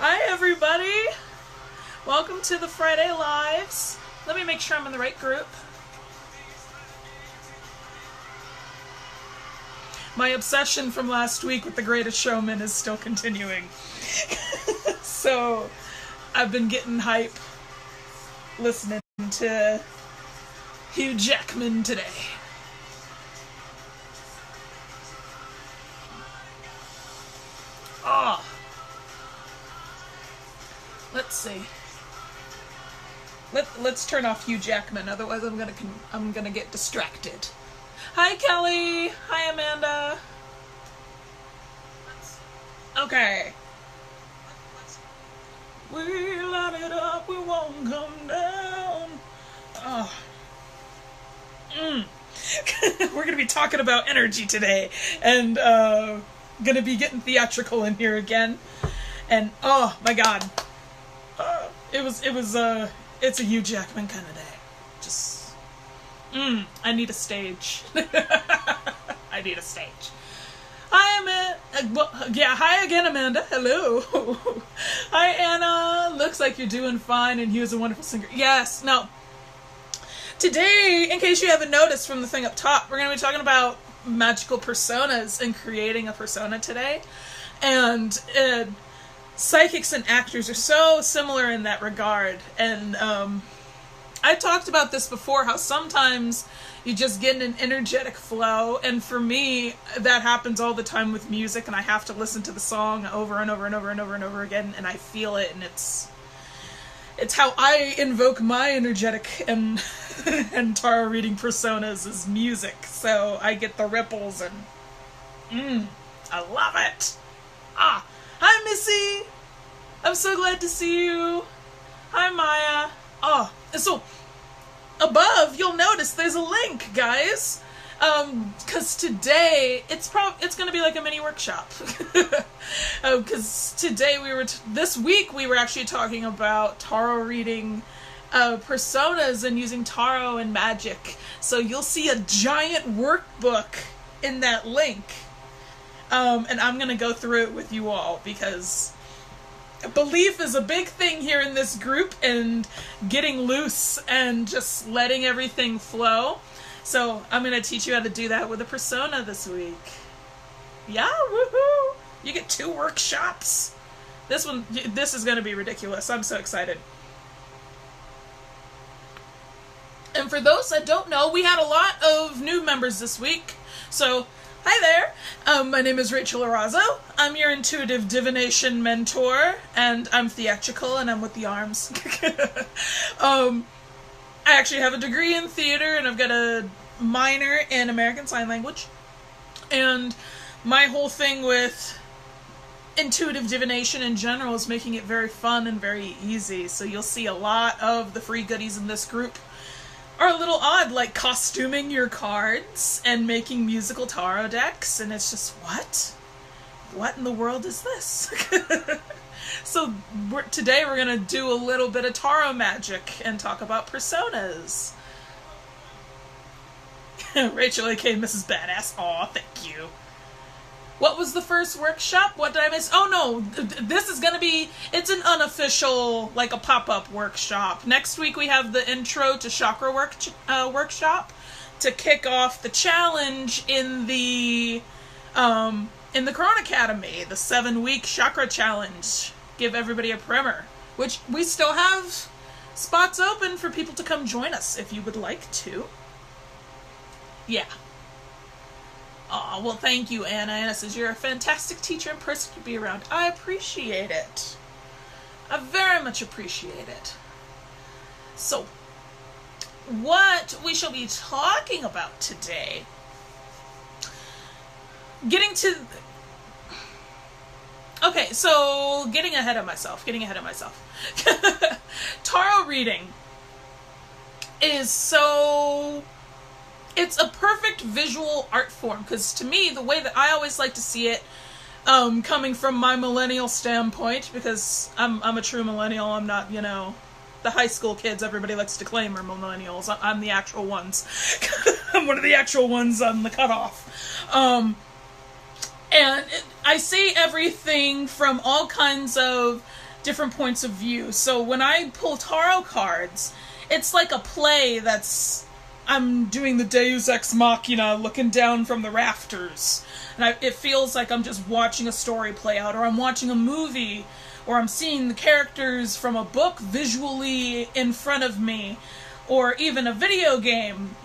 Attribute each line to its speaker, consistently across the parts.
Speaker 1: Hi, everybody. Welcome to the Friday Lives. Let me make sure I'm in the right group. My obsession from last week with The Greatest Showman is still continuing. So, I've been getting hype listening to Hugh Jackman today. Oh. Let's see. Let's turn off Hugh Jackman, otherwise I'm gonna get distracted. Hi, Kelly. Hi, Amanda. Okay. We light it up, we won't come down. Oh. We're gonna be talking about energy today, and gonna be getting theatrical in here again. And oh my god, it's a Hugh Jackman kind of day. Just, I need a stage. I need a stage. Hi, Amanda. Hi again, Amanda. Hello. Hi, Anna. Looks like you're doing fine, and Hugh's a wonderful singer. Yes. Now, today, in case you haven't noticed from the thing up top, we're going to be talking about magical personas and creating a persona today. And psychics and actors are so similar in that regard. And I talked about this before, how sometimes you just get in an energetic flow, and for me, that happens all the time with music, and I have to listen to the song over and over and over and over and over again, and I feel it, and it's how I invoke my energetic and tarot reading personas is music, so I get the ripples, and I love it. Hi, Missy! I'm so glad to see you. Hi, Maya. So above, you'll notice there's a link, guys. Because today, it's going to be like a mini workshop. Because today this week we were actually talking about tarot reading personas and using tarot and magic. So you'll see a giant workbook in that link. And I'm going to go through it with you all, because belief is a big thing here in this group, and getting loose and just letting everything flow. So I'm going to teach you how to do that with a persona this week. Yeah, woohoo! You get 2 workshops. This is going to be ridiculous. I'm so excited. And for those that don't know, we had a lot of new members this week. So, hi there. My name is Rachel Arazo. I'm your intuitive divination mentor, and I'm theatrical, and I'm with the arms. I actually have a degree in theater, and I've got a minor in American Sign Language. And my whole thing with intuitive divination in general is making it very fun and very easy. So you'll see a lot of the free goodies in this group are a little odd, like costuming your cards and making musical tarot decks, and it's just, what in the world is this? So today we're going to do a little bit of tarot magic and talk about personas. Rachel, aka Mrs. Badass. Aw, thank you. What was the first workshop? What did I miss? Oh no, this is going to be, it's an unofficial, like a pop-up workshop. Next week we have the intro to chakra workshop to kick off the challenge in the Crown Academy, the 7-week chakra challenge. Give everybody a primer, which we still have spots open for people to come join us if you would like to. Yeah. Aw, well, thank you, Anna. Anna says, you're a fantastic teacher and person to be around. I appreciate it. I very much appreciate it. So, what we shall be talking about today, okay, so getting ahead of myself. Tarot reading is it's a perfect visual art form, because to me, the way that I always like to see it, coming from my millennial standpoint, because I'm a true millennial, I'm not, the high school kids everybody likes to claim are millennials. I'm the actual ones. I'm one of the actual ones on the cutoff. And I see everything from all kinds of different points of view. So when I pull tarot cards, it's like a play I'm doing the Deus Ex Machina, looking down from the rafters. And it feels like I'm just watching a story play out, or I'm watching a movie, or I'm seeing the characters from a book visually in front of me, or even a video game.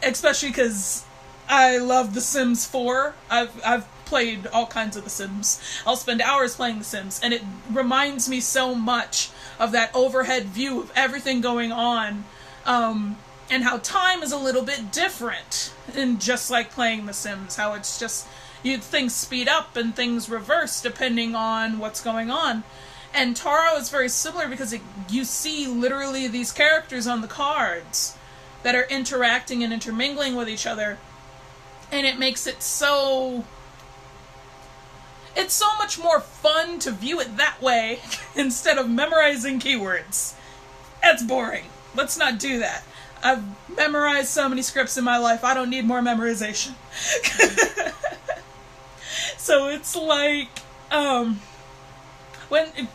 Speaker 1: Especially because I love The Sims 4. I've played all kinds of The Sims. I'll spend hours playing The Sims, and it reminds me so much of that overhead view of everything going on, and how time is a little bit different in just like playing The Sims, how it's just, things speed up and things reverse depending on what's going on. And tarot is very similar because you see literally these characters on the cards that are interacting and intermingling with each other, and it makes it so... It's so much more fun to view it that way instead of memorizing keywords. That's boring. Let's not do that. I've memorized so many scripts in my life, I don't need more memorization. So it's like, when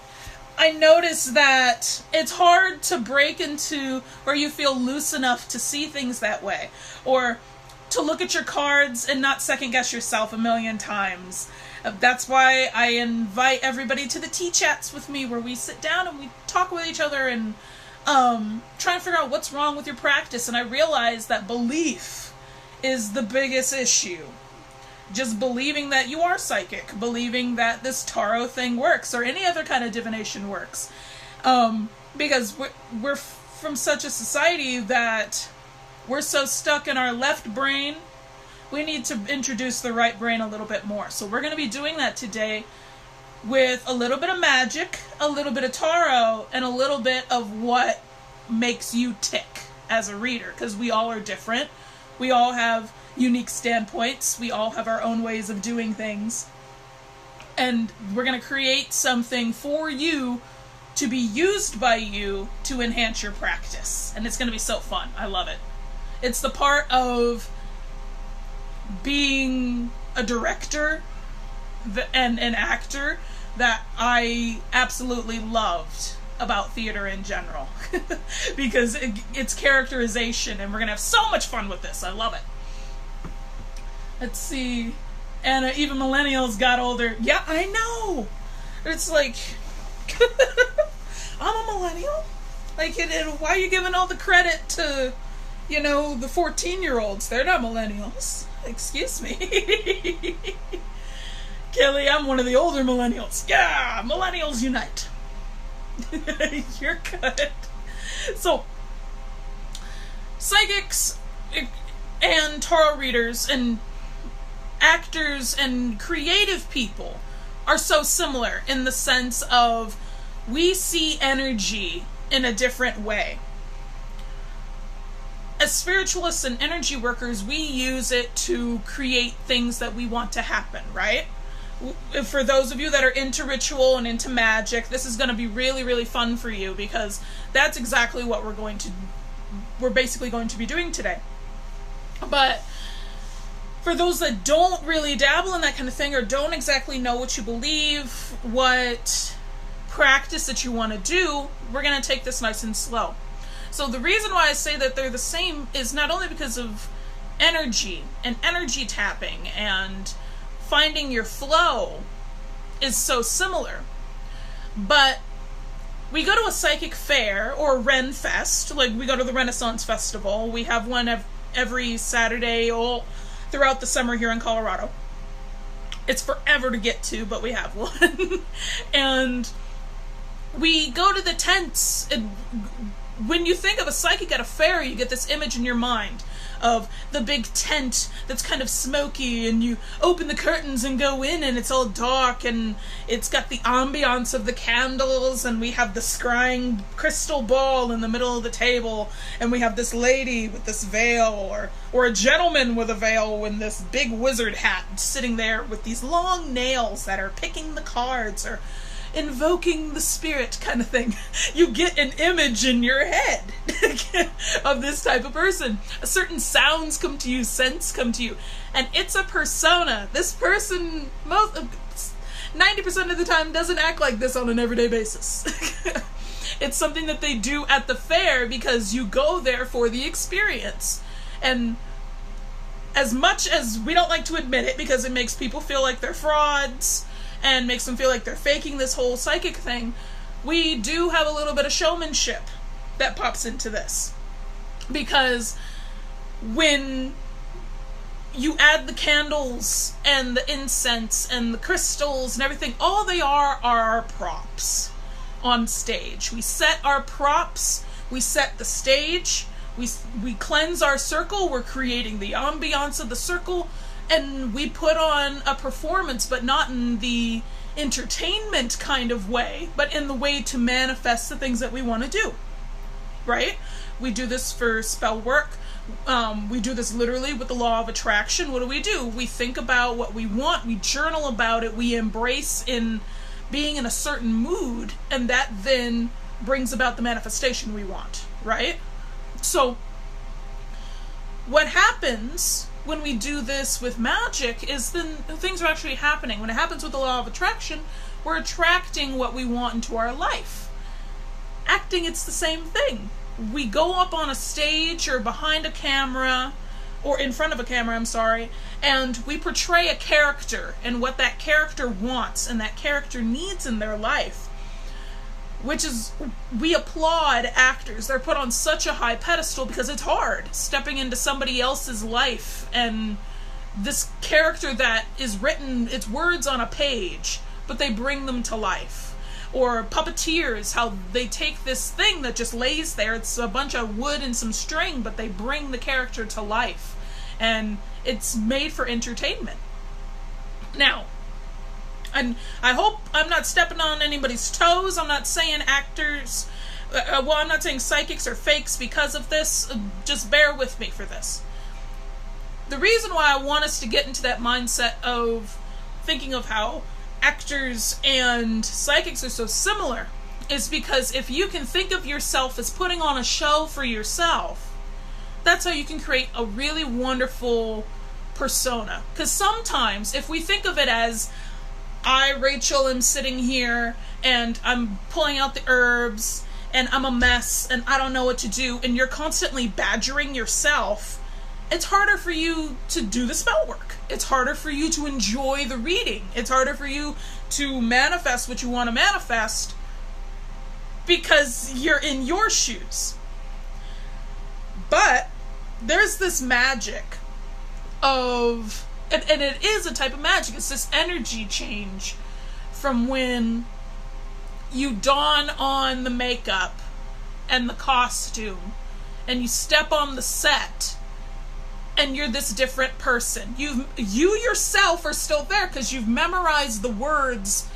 Speaker 1: I notice that it's hard to break into where you feel loose enough to see things that way, or to look at your cards and not second guess yourself a million times. That's why I invite everybody to the tea chats with me, where we sit down and we talk with each other and try and figure out what's wrong with your practice. And I realize that belief is the biggest issue. Just believing that you are psychic, believing that this tarot thing works, or any other kind of divination works. Because we're from such a society that we're so stuck in our left brain, we need to introduce the right brain a little bit more. So we're going to be doing that today with a little bit of magic, a little bit of tarot, and a little bit of what makes you tick as a reader. Because we all are different. We all have unique standpoints. We all have our own ways of doing things. And we're going to create something for you to be used by you to enhance your practice. And it's going to be so fun. I love it. It's the part of being a director and an actor that I absolutely loved about theater in general. Because it's characterization, and we're going to have so much fun with this. I love it. Let's see. And even millennials got older. Yeah, I know! It's like... I'm a millennial? Like, why are you giving all the credit to, the 14-year-olds? They're not millennials. Excuse me. Kelly, I'm one of the older millennials. Yeah, millennials unite. You're good. So, psychics and tarot readers and actors and creative people are so similar in the sense of we see energy in a different way. As spiritualists and energy workers, we use it to create things that we want to happen, right? For those of you that are into ritual and into magic, this is going to be really, really fun for you, because that's exactly what we're basically going to be doing today. But for those that don't really dabble in that kind of thing, or don't exactly know what you believe, what practice that you want to do, we're going to take this nice and slow. So the reason why I say that they're the same is not only because of energy and energy tapping and finding your flow is so similar, but we go to a psychic fair or Ren Fest, like we go to the Renaissance Festival. We have one every Saturday all throughout the summer here in Colorado. It's forever to get to, but we have one. And we go to the tents. And when you think of a psychic at a fair, you get this image in your mind of the big tent that's kind of smoky, and you open the curtains and go in and it's all dark and it's got the ambiance of the candles, and we have the scrying crystal ball in the middle of the table, and we have this lady with this veil, or a gentleman with a veil in this big wizard hat sitting there with these long nails that are picking the cards or invoking the spirit kind of thing. You get an image in your head of this type of person. Certain sounds come to you, scents come to you, and it's a persona. This person, 90% of the time doesn't act like this on an everyday basis. It's something that they do at the fair because you go there for the experience. And as much as we don't like to admit it because it makes people feel like they're frauds and makes them feel like they're faking this whole psychic thing, we do have a little bit of showmanship that pops into this. Because when you add the candles and the incense and the crystals and everything, all they are our props on stage. We set our props, we set the stage, we cleanse our circle, we're creating the ambiance of the circle, and we put on a performance, but not in the entertainment kind of way, but in the way to manifest the things that we want to do, right? We do this for spell work. We do this literally with the law of attraction. What do? We think about what we want, we journal about it, we embrace in being in a certain mood, and that then brings about the manifestation we want, right? So what happens when we do this with magic is then things are actually happening. When it happens with the law of attraction, we're attracting what we want into our life. Acting, it's the same thing. We go up on a stage or behind a camera, or in front of a camera, and we portray a character and what that character wants and that character needs in their life. Which is, we applaud actors. They're put on such a high pedestal because it's hard stepping into somebody else's life, and this character that is written, it's words on a page, but they bring them to life. Or puppeteers, how they take this thing that just lays there, it's a bunch of wood and some string, but they bring the character to life. And it's made for entertainment. Now, and I hope I'm not stepping on anybody's toes. I'm not saying actors, I'm not saying psychics are fakes because of this. Just bear with me for this. The reason why I want us to get into that mindset of thinking of how actors and psychics are so similar is because if you can think of yourself as putting on a show for yourself, that's how you can create a really wonderful persona. Because sometimes if we think of it as, I, Rachel, am sitting here and I'm pulling out the herbs and I'm a mess and I don't know what to do, and you're constantly badgering yourself, it's harder for you to do the spell work. It's harder for you to enjoy the reading. It's harder for you to manifest what you want to manifest because you're in your shoes. But there's this magic of, and it is a type of magic, it's this energy change from when you don on the makeup and the costume and you step on the set and you're this different person. You yourself are still there because you've memorized the words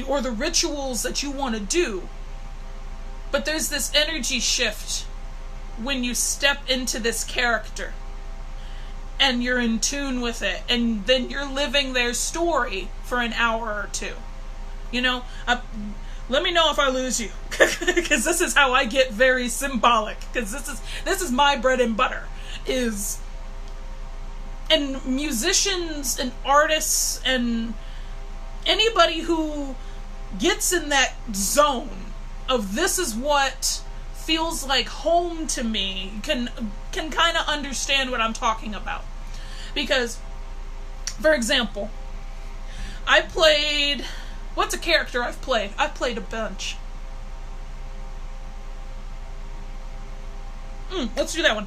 Speaker 1: or the rituals that you want to do. But there's this energy shift when you step into this character and you're in tune with it, and then you're living their story for an hour or two. You know, let me know if I lose you, because this is how I get very symbolic, because this is my bread and butter. And musicians and artists and anybody who gets in that zone of this is what feels like home to me can kind of understand what I'm talking about. Because, for example, I played... What's a character I've played? I've played a bunch. Let's do that one.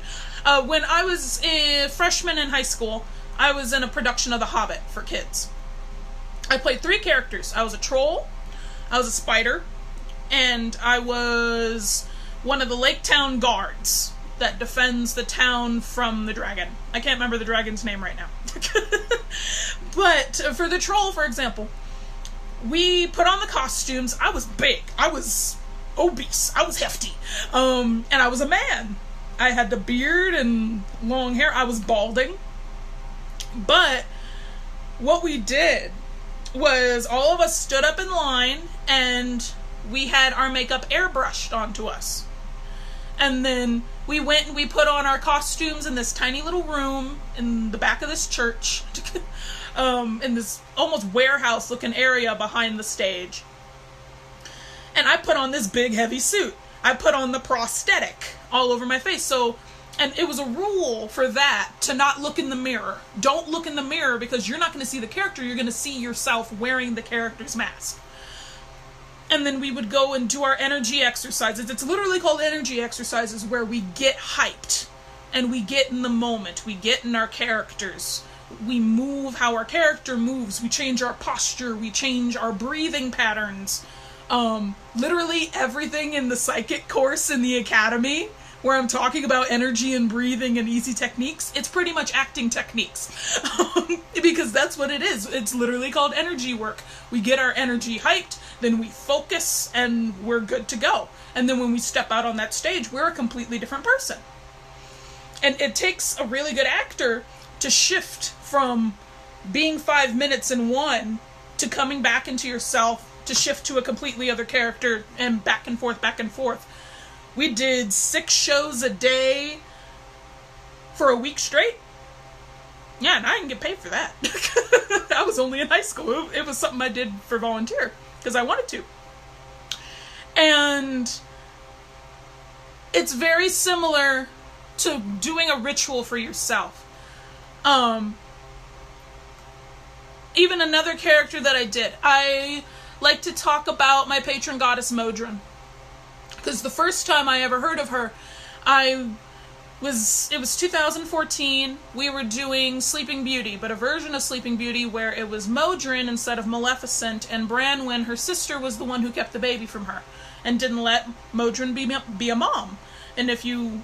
Speaker 1: When I was a freshman in high school, I was in a production of The Hobbit for kids. I played 3 characters. I was a troll, I was a spider, and I was one of the Lake Town guards that defends the town from the dragon. I can't remember the dragon's name right now. But for the troll, for example, we put on the costumes. I was big. I was obese. I was hefty. And I was a man. I had the beard and long hair. I was balding. But what we did was all of us stood up in line and we had our makeup airbrushed onto us. And then we went and we put on our costumes in this tiny little room in the back of this church. in this almost warehouse looking area behind the stage. And I put on this big heavy suit. I put on the prosthetic all over my face. And it was a rule for that to not look in the mirror. Don't look in the mirror because you're not going to see the character. You're going to see yourself wearing the character's mask. And then we would go and do our energy exercises. It's literally called energy exercises, where we get hyped and we get in the moment. We get in our characters. We move how our character moves. We change our posture. We change our breathing patterns. Literally everything in the psychic course in the academy, where I'm talking about energy and breathing and easy techniques, it's pretty much acting techniques. Because that's what it is. It's literally called energy work. We get our energy hyped, then we focus, and we're good to go. And then when we step out on that stage, we're a completely different person. And it takes a really good actor to shift from being 5 minutes in one to coming back into yourself, to shift to a completely other character, and back and forth, back and forth. We did 6 shows a day for a week straight. Yeah, and I didn't get paid for that. I was only in high school. It was something I did for volunteer, because I wanted to. And it's very similar to doing a ritual for yourself. Even another character that I did, I like to talk about my patron goddess Modron. Because the first time I ever heard of her, it was 2014, we were doing Sleeping Beauty, but a version of Sleeping Beauty where it was Modron instead of Maleficent, and Branwen, her sister, was the one who kept the baby from her, and didn't let Modron be a mom. And if you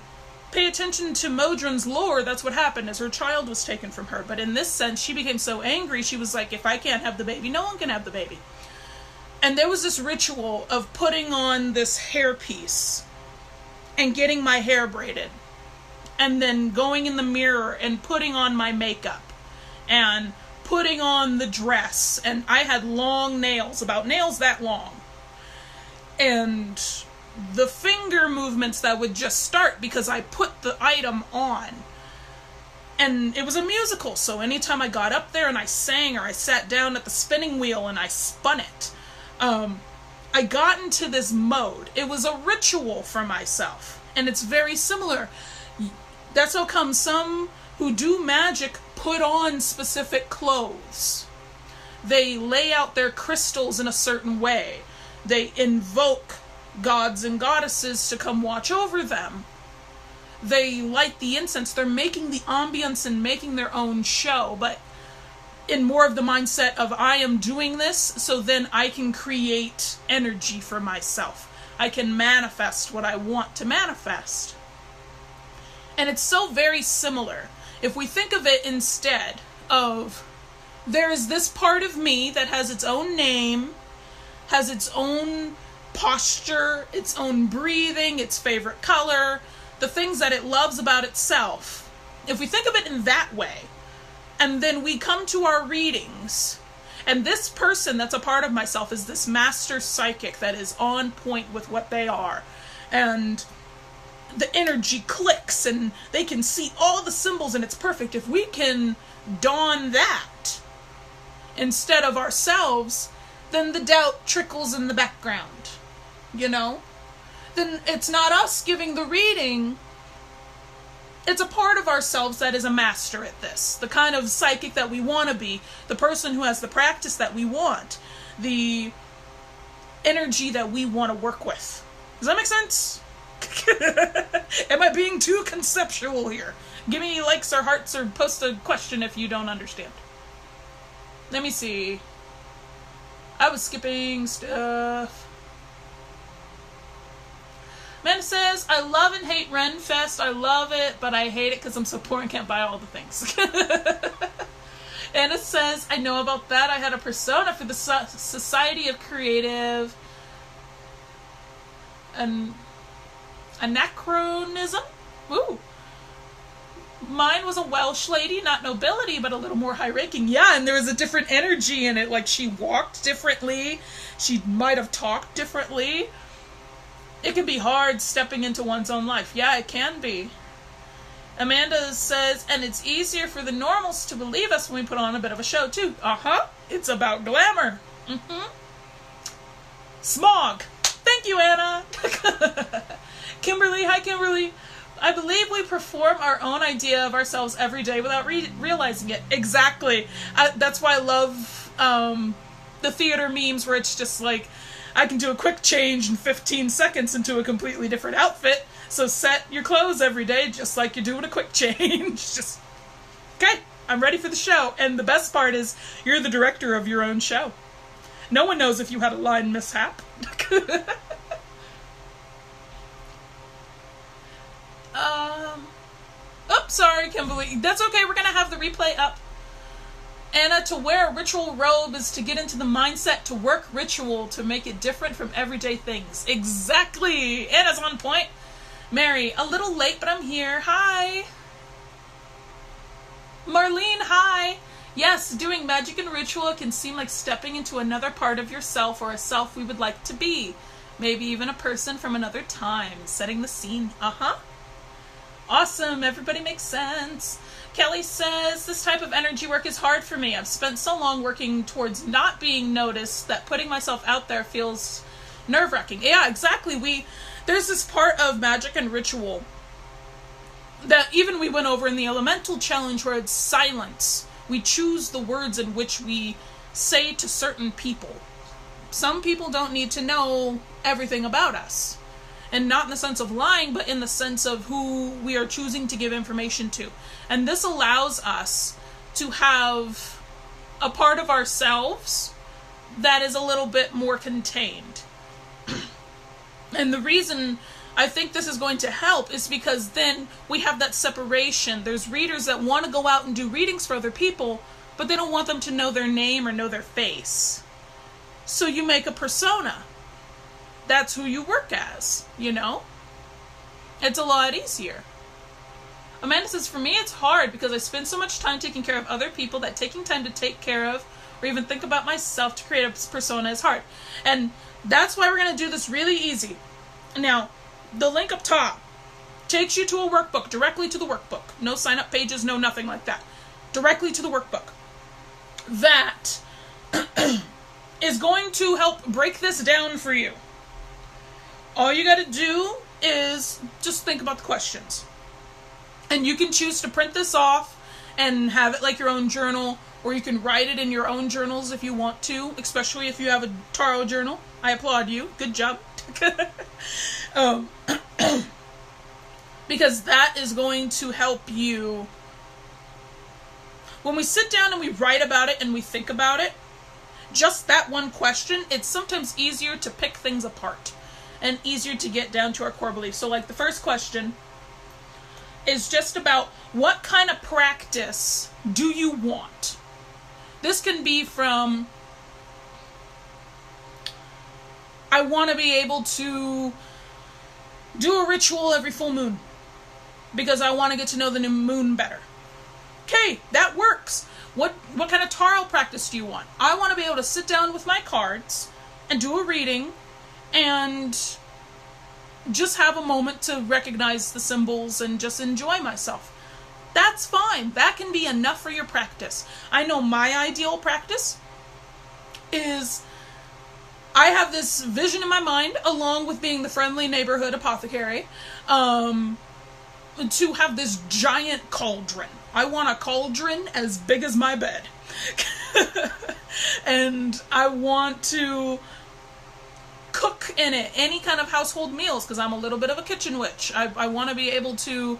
Speaker 1: pay attention to Modron's lore, that's what happened, is her child was taken from her. But in this sense, she became so angry, she was like, if I can't have the baby, no one can have the baby. And there was this ritual of putting on this hairpiece and getting my hair braided, and then going in the mirror and putting on my makeup and putting on the dress. And I had long nails, about nails that long. And the finger movements that would just start because I put the item on. And it was a musical, so anytime I got up there and I sang, or I sat down at the spinning wheel and I spun it, I got into this mode. It was a ritual for myself. And it's very similar. That's how come some who do magic put on specific clothes. They lay out their crystals in a certain way. They invoke gods and goddesses to come watch over them. They light the incense. They're making the ambience and making their own show, but in more of the mindset of, I am doing this so then I can create energy for myself. I can manifest what I want to manifest. And it's so very similar. If we think of it instead of, there is this part of me that has its own name, has its own posture, its own breathing, its favorite color, the things that it loves about itself. If we think of it in that way, and then we come to our readings, and this person that's a part of myself is this master psychic that is on point with what they are, and the energy clicks and they can see all the symbols and it's perfect. If we can don that instead of ourselves, then the doubt trickles in the background, you know? Then it's not us giving the reading, it's a part of ourselves that is a master at this. The kind of psychic that we want to be, the person who has the practice that we want, the energy that we want to work with. Does that make sense? Am I being too conceptual here? Give me likes or hearts, or post a question if you don't understand. Let me see. I was skipping stuff. Amanda says, I love and hate Renfest. I love it, but I hate it because I'm so poor and can't buy all the things. Anna says, I know about that. I had a persona for the Society of Creative Anachronism? Ooh. Mine was a Welsh lady, not nobility, but a little more high-ranking. Yeah, and there was a different energy in it. Like, she walked differently. She might have talked differently. It can be hard stepping into one's own life. Yeah, it can be. Amanda says, and it's easier for the normals to believe us when we put on a bit of a show, too. It's about glamour. Smog. Thank you, Anna. Kimberly, hi, Kimberly. I believe we perform our own idea of ourselves every day without realizing it. Exactly. That's why I love the theater memes where it's just like, I can do a quick change in 15 seconds into a completely different outfit. So set your clothes every day just like you're doing a quick change. Just, okay, I'm ready for the show. And the best part is you're the director of your own show. No one knows if you had a line mishap. Oops, sorry, Kimberly. That's okay, we're gonna have the replay up. Anna, to wear a ritual robe is to get into the mindset to work ritual to make it different from everyday things. Exactly! Anna's on point. Mary, a little late, but I'm here. Hi! Marlene, hi! Yes, doing magic and ritual can seem like stepping into another part of yourself or a self we would like to be. Maybe even a person from another time. Setting the scene. Awesome, everybody makes sense. Kelly says, this type of energy work is hard for me. I've spent so long working towards not being noticed that putting myself out there feels nerve-wracking. Yeah, exactly. There's this part of magic and ritual that even we went over in the elemental challenge where it's silence. We choose the words in which we say to certain people. Some people don't need to know everything about us. And not in the sense of lying, but in the sense of who we are choosing to give information to. And this allows us to have a part of ourselves that is a little bit more contained. And the reason I think this is going to help is because then we have that separation. There's readers that want to go out and do readings for other people, but they don't want them to know their name or know their face. So you make a persona. That's who you work as, you know? It's a lot easier. Amanda says, for me it's hard because I spend so much time taking care of other people that taking time to take care of or even think about myself to create a persona is hard. And that's why we're going to do this really easy. Now, the link up top takes you to a workbook, directly to the workbook. No sign-up pages, no nothing like that. Directly to the workbook. That is going to help break this down for you. All you got to do is just think about the questions. And you can choose to print this off and have it like your own journal, or you can write it in your own journals if you want to, especially if you have a tarot journal. I applaud you. Good job. Because that is going to help you. When we sit down and we write about it and we think about it, just that one question, it's sometimes easier to pick things apart. And easier to get down to our core beliefs. So like the first question is just about what kind of practice do you want? This can be from, I want to be able to do a ritual every full moon because I want to get to know the new moon better. Okay, that works. What kind of tarot practice do you want? I want to be able to sit down with my cards and do a reading and just have a moment to recognize the symbols and just enjoy myself. That's fine. That can be enough for your practice. I know my ideal practice is I have this vision in my mind, along with being the friendly neighborhood apothecary, to have this giant cauldron. I want a cauldron as big as my bed. And I want to cook in it any kind of household meals because I'm a little bit of a kitchen witch. I want to be able to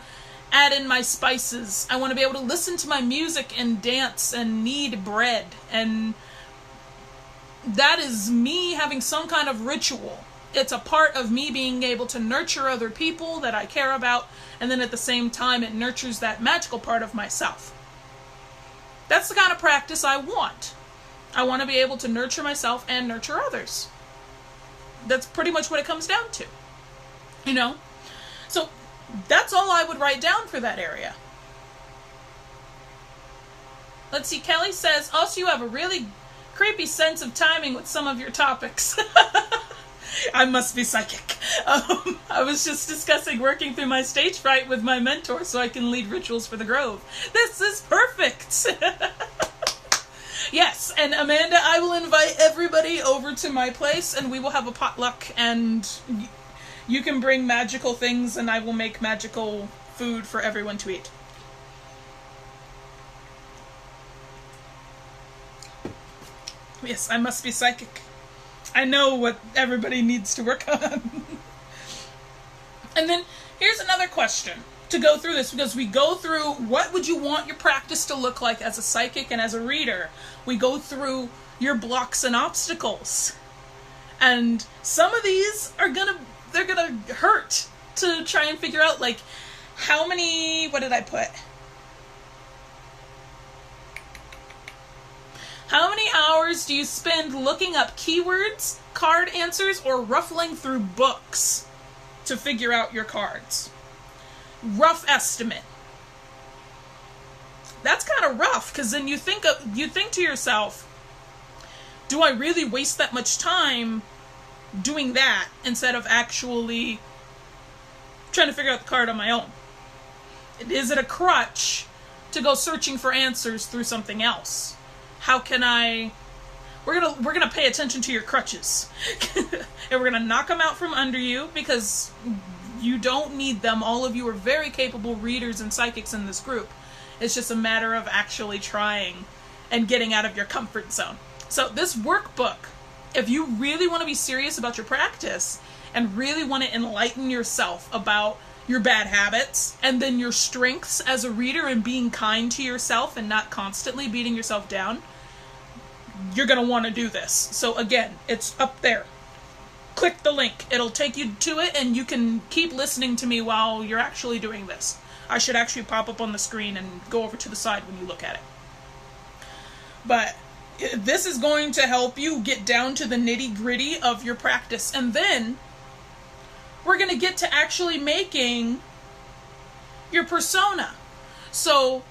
Speaker 1: add in my spices. I want to be able to listen to my music and dance and knead bread. And that is me having some kind of ritual. It's a part of me being able to nurture other people that I care about, and then at the same time it nurtures that magical part of myself. That's the kind of practice I want. I want to be able to nurture myself and nurture others. That's pretty much what it comes down to. You know? So that's all I would write down for that area. Let's see, Kelly says, also you have a really creepy sense of timing with some of your topics. I must be psychic. I was just discussing working through my stage fright with my mentor so I can lead rituals for the Grove. This is perfect! Yes, and Amanda, I will invite everybody over to my place and we will have a potluck and you can bring magical things and I will make magical food for everyone to eat. Yes, I must be psychic. I know what everybody needs to work on. And then here's another question to go through this, because we go through what would you want your practice to look like as a psychic and as a reader. We go through your blocks and obstacles. And some of these are they're gonna hurt to try and figure out, like, how many, what did I put? How many hours do you spend looking up keywords, card answers, or ruffling through books to figure out your cards? Rough estimate. That's kind of rough, because then you think to yourself, do I really waste that much time doing that instead of actually trying to figure out the card on my own? Is it a crutch to go searching for answers through something else? How can I... We're gonna pay attention to your crutches. And we're gonna knock them out from under you, because you don't need them. All of you are very capable readers and psychics in this group. It's just a matter of actually trying and getting out of your comfort zone. So this workbook, if you really want to be serious about your practice and really want to enlighten yourself about your bad habits and then your strengths as a reader and being kind to yourself and not constantly beating yourself down, you're going to want to do this. So again, it's up there. Click the link. It'll take you to it and you can keep listening to me while you're actually doing this. I should actually pop up on the screen and go over to the side when you look at it. But this is going to help you get down to the nitty-gritty of your practice. And then we're going to get to actually making your persona. So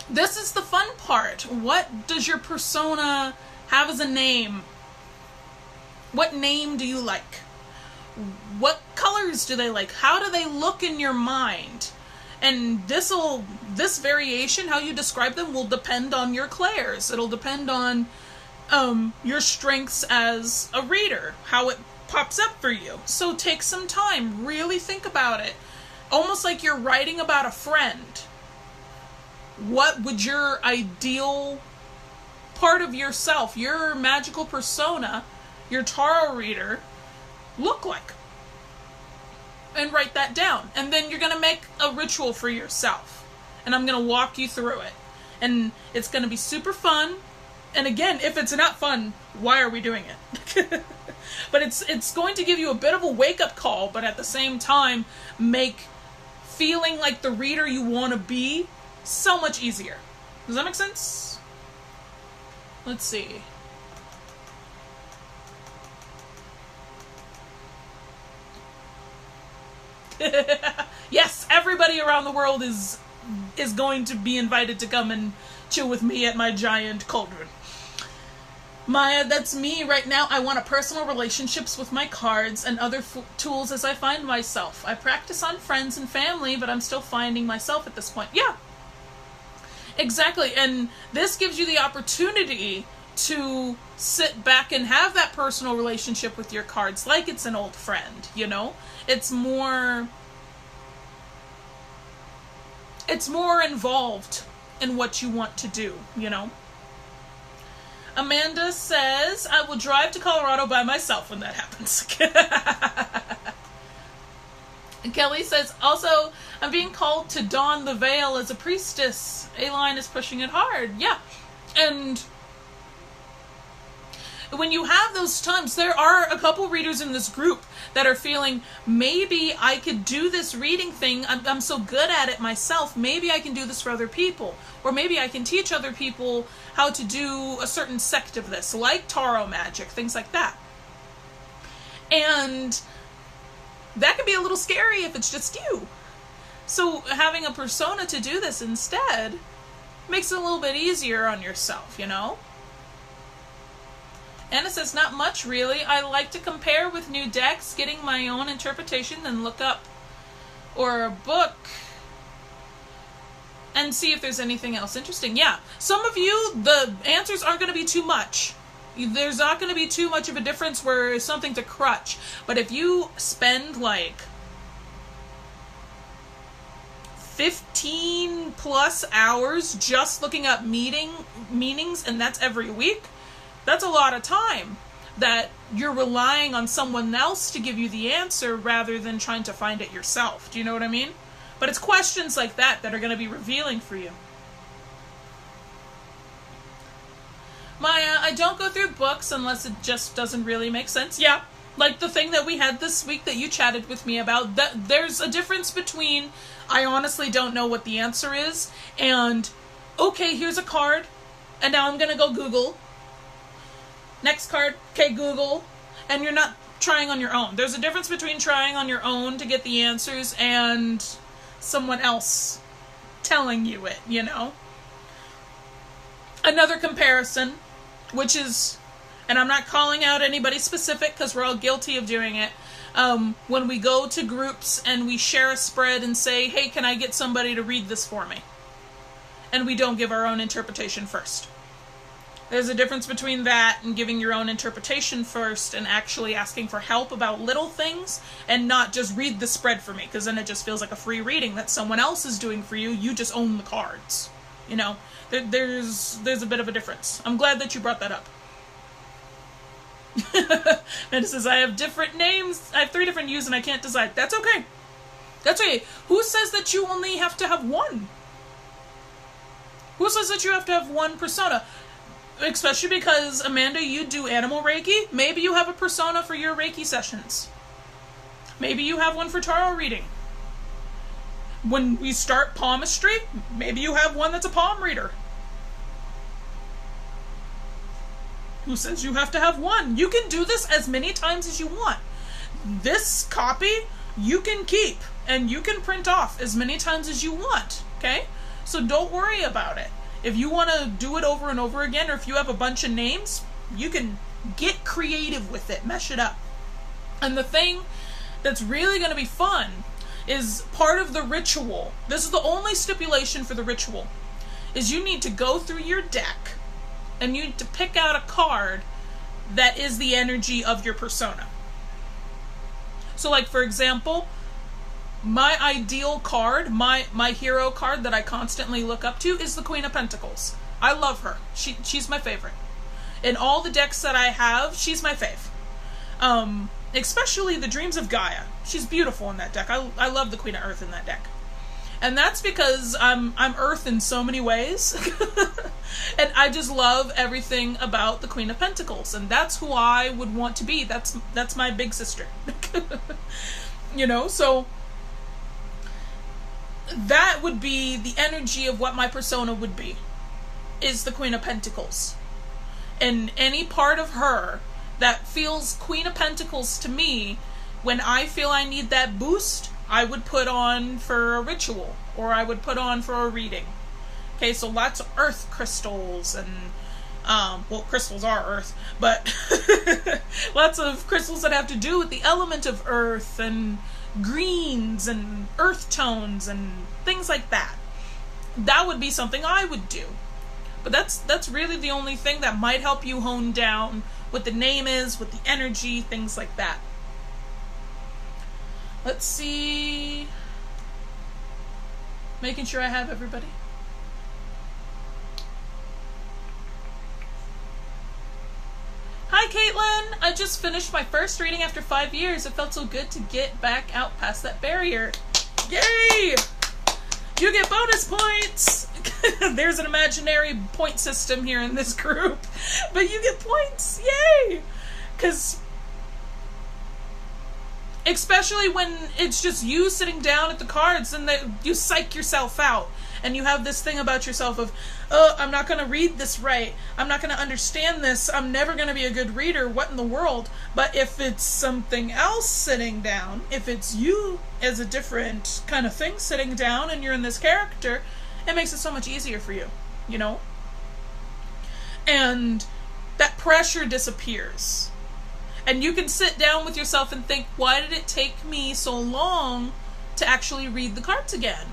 Speaker 1: this is the fun part. What does your persona have as a name? What name do you like? What colors do they like? How do they look in your mind? And this variation, how you describe them, will depend on your clairs. It'll depend on your strengths as a reader, how it pops up for you. So take some time, really think about it. Almost like you're writing about a friend. What would your ideal part of yourself, your magical persona, your tarot reader, look like? And write that down. And then you're going to make a ritual for yourself. And I'm going to walk you through it. And it's going to be super fun. And again, if it's not fun, why are we doing it? But it's going to give you a bit of a wake-up call, but at the same time, make feeling like the reader you want to be so much easier. Does that make sense? Let's see. Yes, everybody around the world is going to be invited to come and chill with me at my giant cauldron. Maya, that's me right now. I want a personal relationships with my cards and other tools as I find myself. I practice on friends and family, but I'm still finding myself at this point. Yeah, exactly. And this gives you the opportunity to sit back and have that personal relationship with your cards like it's an old friend, you know? It's more involved in what you want to do, you know? Amanda says, I will drive to Colorado by myself when that happens. And Kelly says, also, I'm being called to don the veil as a priestess. A-Line is pushing it hard. Yeah. And when you have those times, there are a couple readers in this group that are feeling, maybe I could do this reading thing. I'm so good at it myself. Maybe I can do this for other people. Or maybe I can teach other people how to do a certain sect of this, like tarot magic, things like that. And that can be a little scary if it's just you. So having a persona to do this instead makes it a little bit easier on yourself, you know? Anna says, not much really. I like to compare with new decks, getting my own interpretation, then look up or a book and see if there's anything else interesting. Yeah, some of you, the answers aren't going to be too much. There's not going to be too much of a difference where it's something to crutch. But if you spend like 15 plus hours just looking up meanings, and that's every week, that's a lot of time that you're relying on someone else to give you the answer rather than trying to find it yourself. Do you know what I mean? But it's questions like that that are going to be revealing for you. Maya, I don't go through books unless it just doesn't really make sense. Yeah, like the thing that we had this week that you chatted with me about. There's a difference between, I honestly don't know what the answer is, and, okay, here's a card, and now I'm going to go Google. Next card, okay, Google. And you're not trying on your own. There's a difference between trying on your own to get the answers and someone else telling you it, you know? Another comparison, which is, and I'm not calling out anybody specific because we're all guilty of doing it, when we go to groups and we share a spread and say, hey, can I get somebody to read this for me? And we don't give our own interpretation first. There's a difference between that and giving your own interpretation first and actually asking for help about little things and not just read the spread for me, because then it just feels like a free reading that someone else is doing for you. You just own the cards. You know, there's a bit of a difference. I'm glad that you brought that up. And it says, I have different names. I have 3 different U's and I can't decide. That's okay. That's okay. Who says that you only have to have one? Who says that you have to have one persona? Especially because, Amanda, you do animal Reiki. Maybe you have a persona for your Reiki sessions. Maybe you have one for tarot reading. When we start palmistry, maybe you have one that's a palm reader. Who says you have to have one? You can do this as many times as you want. This copy you can keep and you can print off as many times as you want, okay? So don't worry about it. If you want to do it over and over again, or if you have a bunch of names, you can get creative with it, mesh it up. And the thing that's really going to be fun is part of the ritual. This is the only stipulation for the ritual, is you need to go through your deck and you need to pick out a card that is the energy of your persona. So like, for example, my ideal card, my hero card that I constantly look up to is the Queen of Pentacles. I love her. She's my favorite. In all the decks that I have, she's my fave. Especially the Dreams of Gaia. She's beautiful in that deck. I love the Queen of Earth in that deck. And that's because I'm Earth in so many ways. And I just love everything about the Queen of Pentacles. And that's who I would want to be. That's my big sister. You know, so that would be the energy of what my persona would be, is the Queen of Pentacles. And any part of her that feels Queen of Pentacles to me, when I feel I need that boost, I would put on for a ritual, or I would put on for a reading. Okay, so lots of earth crystals and, well, crystals are earth, but lots of crystals that have to do with the element of earth, and greens and earth tones and things like that. That would be something I would do. But that's really the only thing that might help you hone down what the name is, what the energy, things like that. Let's see. Making sure I have everybody. Hi, Caitlin! I just finished my first reading after 5 years. It felt so good to get back out past that barrier. Yay! You get bonus points! There's an imaginary point system here in this group. But you get points! Yay! Because, especially when it's just you sitting down at the cards and you psych yourself out. And you have this thing about yourself of, oh, I'm not going to read this right. I'm not going to understand this. I'm never going to be a good reader. What in the world? But if it's something else sitting down, if it's you as a different kind of thing sitting down and you're in this character, it makes it so much easier for you, you know? And that pressure disappears. And you can sit down with yourself and think, why did it take me so long to actually read the cards again?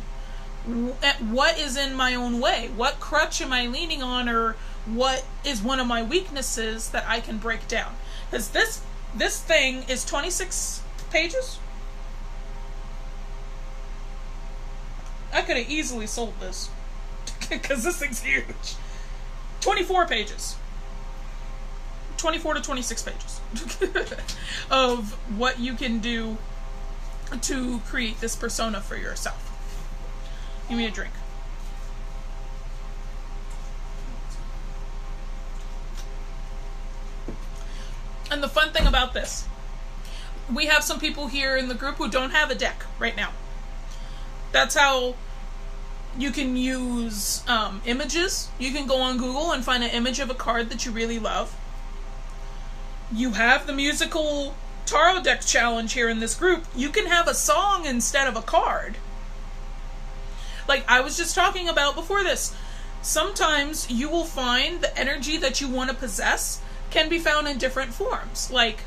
Speaker 1: What is in my own way? What crutch am I leaning on, or what is one of my weaknesses that I can break down? Because this thing is 26 pages. I could have easily sold this because this thing's huge. 24 pages. 24 to 26 pages of what you can do to create this persona for yourself. Give me a drink. And the fun thing about this, we have some people here in the group who don't have a deck right now. That's how you can use images. You can go on Google and find an image of a card that you really love. You have the musical tarot deck challenge here in this group. You can have a song instead of a card. Like I was just talking about before this, sometimes you will find the energy that you want to possess can be found in different forms. Like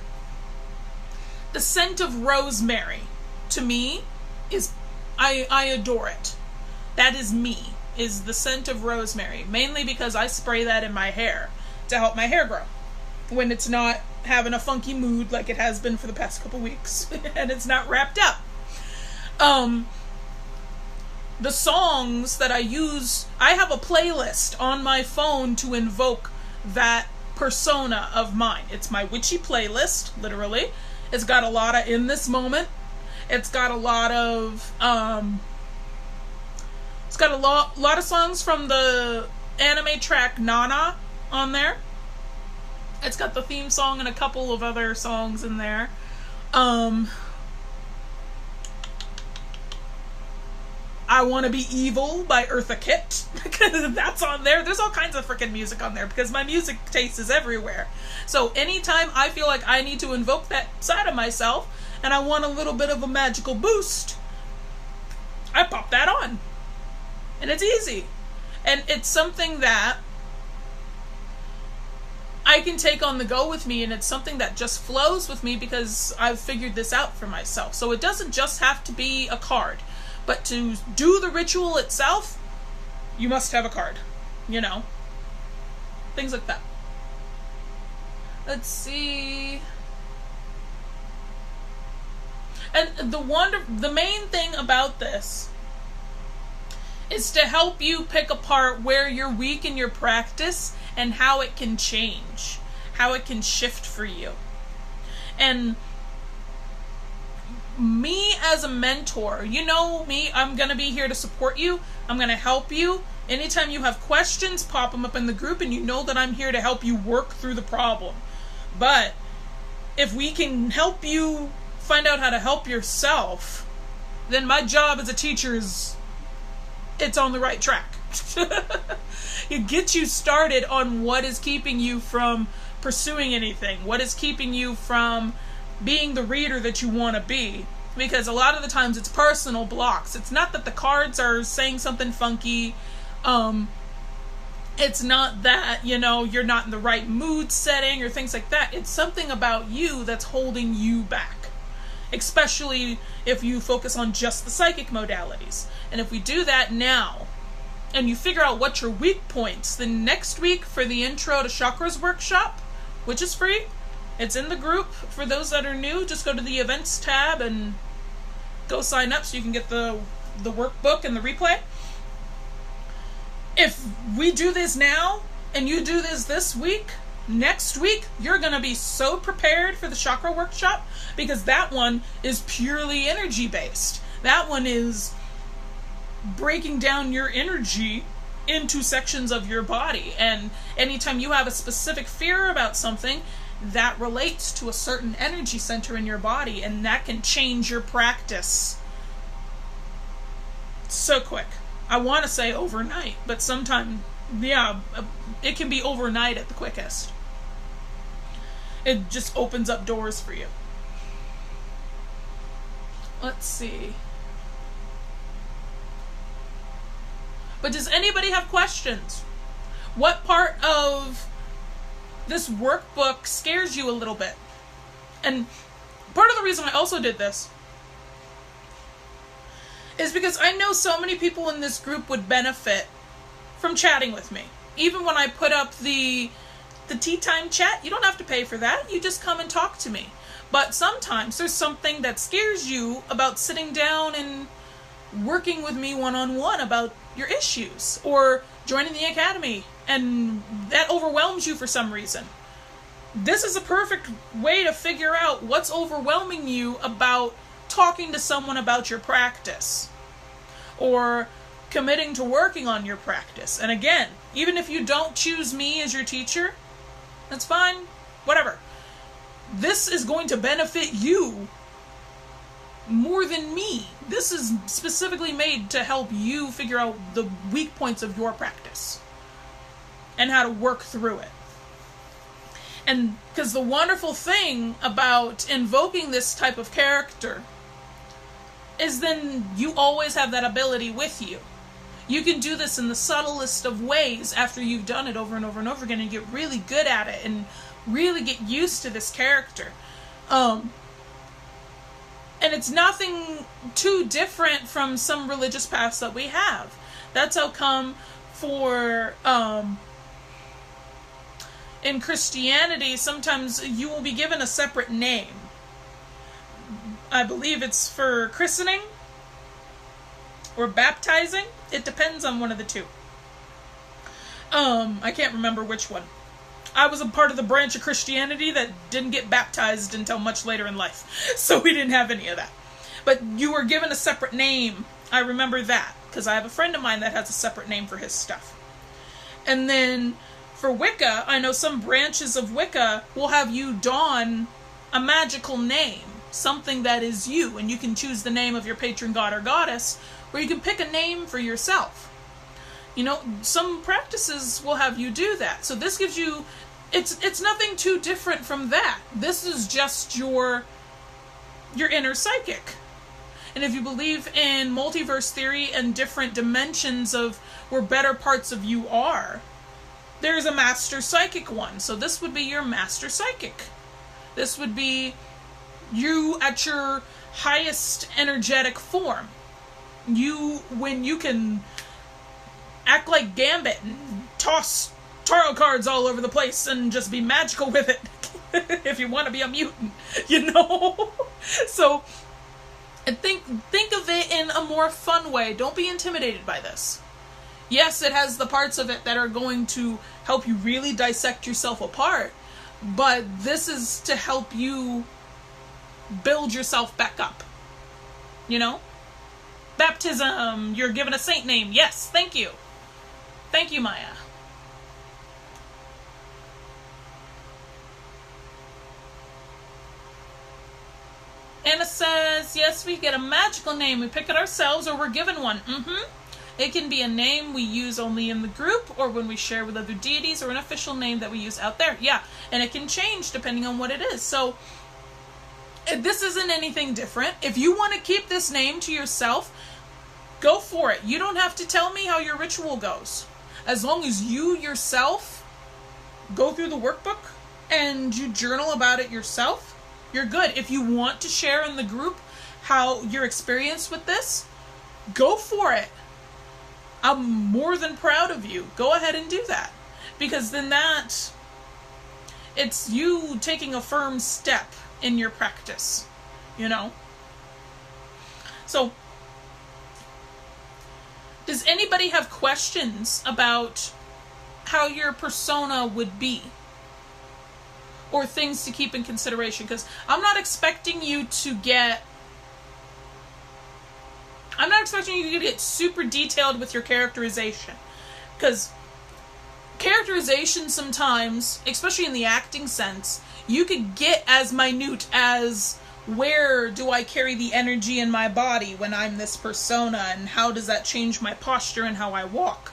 Speaker 1: the scent of rosemary, to me, is, I adore it. That is me, is the scent of rosemary. Mainly because I spray that in my hair to help my hair grow when it's not having a funky mood like it has been for the past couple weeks and it's not wrapped up. The songs that I use, I have a playlist on my phone to invoke that persona of mine. It's my witchy playlist, literally. It's got a lot of In This Moment. It's got a lot of it's got a lot of songs from the anime track Nana on there. It's got the theme song and a couple of other songs in there. I Want to Be Evil by Eartha Kitt. That's on there. There's all kinds of freaking music on there because my music taste is everywhere. So anytime I feel like I need to invoke that side of myself and I want a little bit of a magical boost, I pop that on. And it's easy. And it's something that I can take on the go with me, and it's something that just flows with me because I've figured this out for myself. So it doesn't just have to be a card. But to do the ritual itself, you must have a card. You know? Things like that. Let's see. And the main thing about this is to help you pick apart where you're weak in your practice and how it can change. How it can shift for you. And me as a mentor, you know me, I'm going to be here to support you. I'm going to help you. Anytime you have questions, pop them up in the group, and you know that I'm here to help you work through the problem. But if we can help you find out how to help yourself, then my job as a teacher is, it's on the right track. It gets you started on what is keeping you from pursuing anything, what is keeping you from being the reader that you want to be. Because a lot of the times it's personal blocks. It's not that the cards are saying something funky. It's not that, you know, you're not in the right mood setting or things like that. It's something about you that's holding you back. Especially if you focus on just the psychic modalities. And if we do that now, and you figure out what your weak points, then next week for the Intro to Chakras workshop, which is free, it's in the group. For those that are new, just go to the events tab and go sign up so you can get the workbook and the replay. If we do this now and you do this week, next week you're going to be so prepared for the chakra workshop, because that one is purely energy based. That one is breaking down your energy into sections of your body, and anytime you have a specific fear about something, that relates to a certain energy center in your body, and that can change your practice so quick. I want to say overnight, but sometimes, yeah, it can be overnight at the quickest. It just opens up doors for you. Let's see. But does anybody have questions? What part of this workbook scares you a little bit. And part of the reason I also did this is because I know so many people in this group would benefit from chatting with me. Even when I put up the tea time chat, you don't have to pay for that. You just come and talk to me. But sometimes there's something that scares you about sitting down and working with me one-on-one about your issues, or joining the academy, and that overwhelms you for some reason. This is a perfect way to figure out what's overwhelming you about talking to someone about your practice, or committing to working on your practice. And again, even if you don't choose me as your teacher, that's fine, whatever. This is going to benefit you more than me. This is specifically made to help you figure out the weak points of your practice and how to work through it. And because the wonderful thing about invoking this type of character is then you always have that ability with you. You can do this in the subtlest of ways after you've done it over and over and over again, and get really good at it and really get used to this character. And it's nothing too different from some religious paths that we have. That's how come for in Christianity, sometimes you will be given a separate name. I believe it's for christening or baptizing. It depends on one of the two. I can't remember which one. I was a part of the branch of Christianity that didn't get baptized until much later in life, so we didn't have any of that. But you were given a separate name. I remember that, because I have a friend of mine that has a separate name for his stuff. And then for Wicca, I know some branches of Wicca will have you don a magical name, something that is you, and you can choose the name of your patron god or goddess, or you can pick a name for yourself. You know, some practices will have you do that. So this gives you, it's nothing too different from that. This is just your inner psychic. And if you believe in multiverse theory and different dimensions of where better parts of you are, there's a master psychic one. So this would be your master psychic. This would be you at your highest energetic form. You, when you can act like Gambit and toss tarot cards all over the place and just be magical with it. If you want to be a mutant, you know? So, and think of it in a more fun way. Don't be intimidated by this. Yes, it has the parts of it that are going to help you really dissect yourself apart, but this is to help you build yourself back up. You know? Baptism, you're given a saint name. Yes, thank you. Thank you, Maya. Anna says, yes, we get a magical name. We pick it ourselves or we're given one. It can be a name we use only in the group or when we share with other deities, or an official name that we use out there. Yeah, and it can change depending on what it is. So this isn't anything different. If you want to keep this name to yourself, go for it. You don't have to tell me how your ritual goes. As long as you yourself go through the workbook and you journal about it yourself, you're good. If you want to share in the group how your experience with this, go for it. I'm more than proud of you. Go ahead and do that. Because then it's you taking a firm step in your practice, you know? So, does anybody have questions about how your persona would be? Or things to keep in consideration? Because I'm not expecting you to get super detailed with your characterization. Because characterization sometimes, especially in the acting sense, you could get as minute as, where do I carry the energy in my body when I'm this persona, and how does that change my posture and how I walk?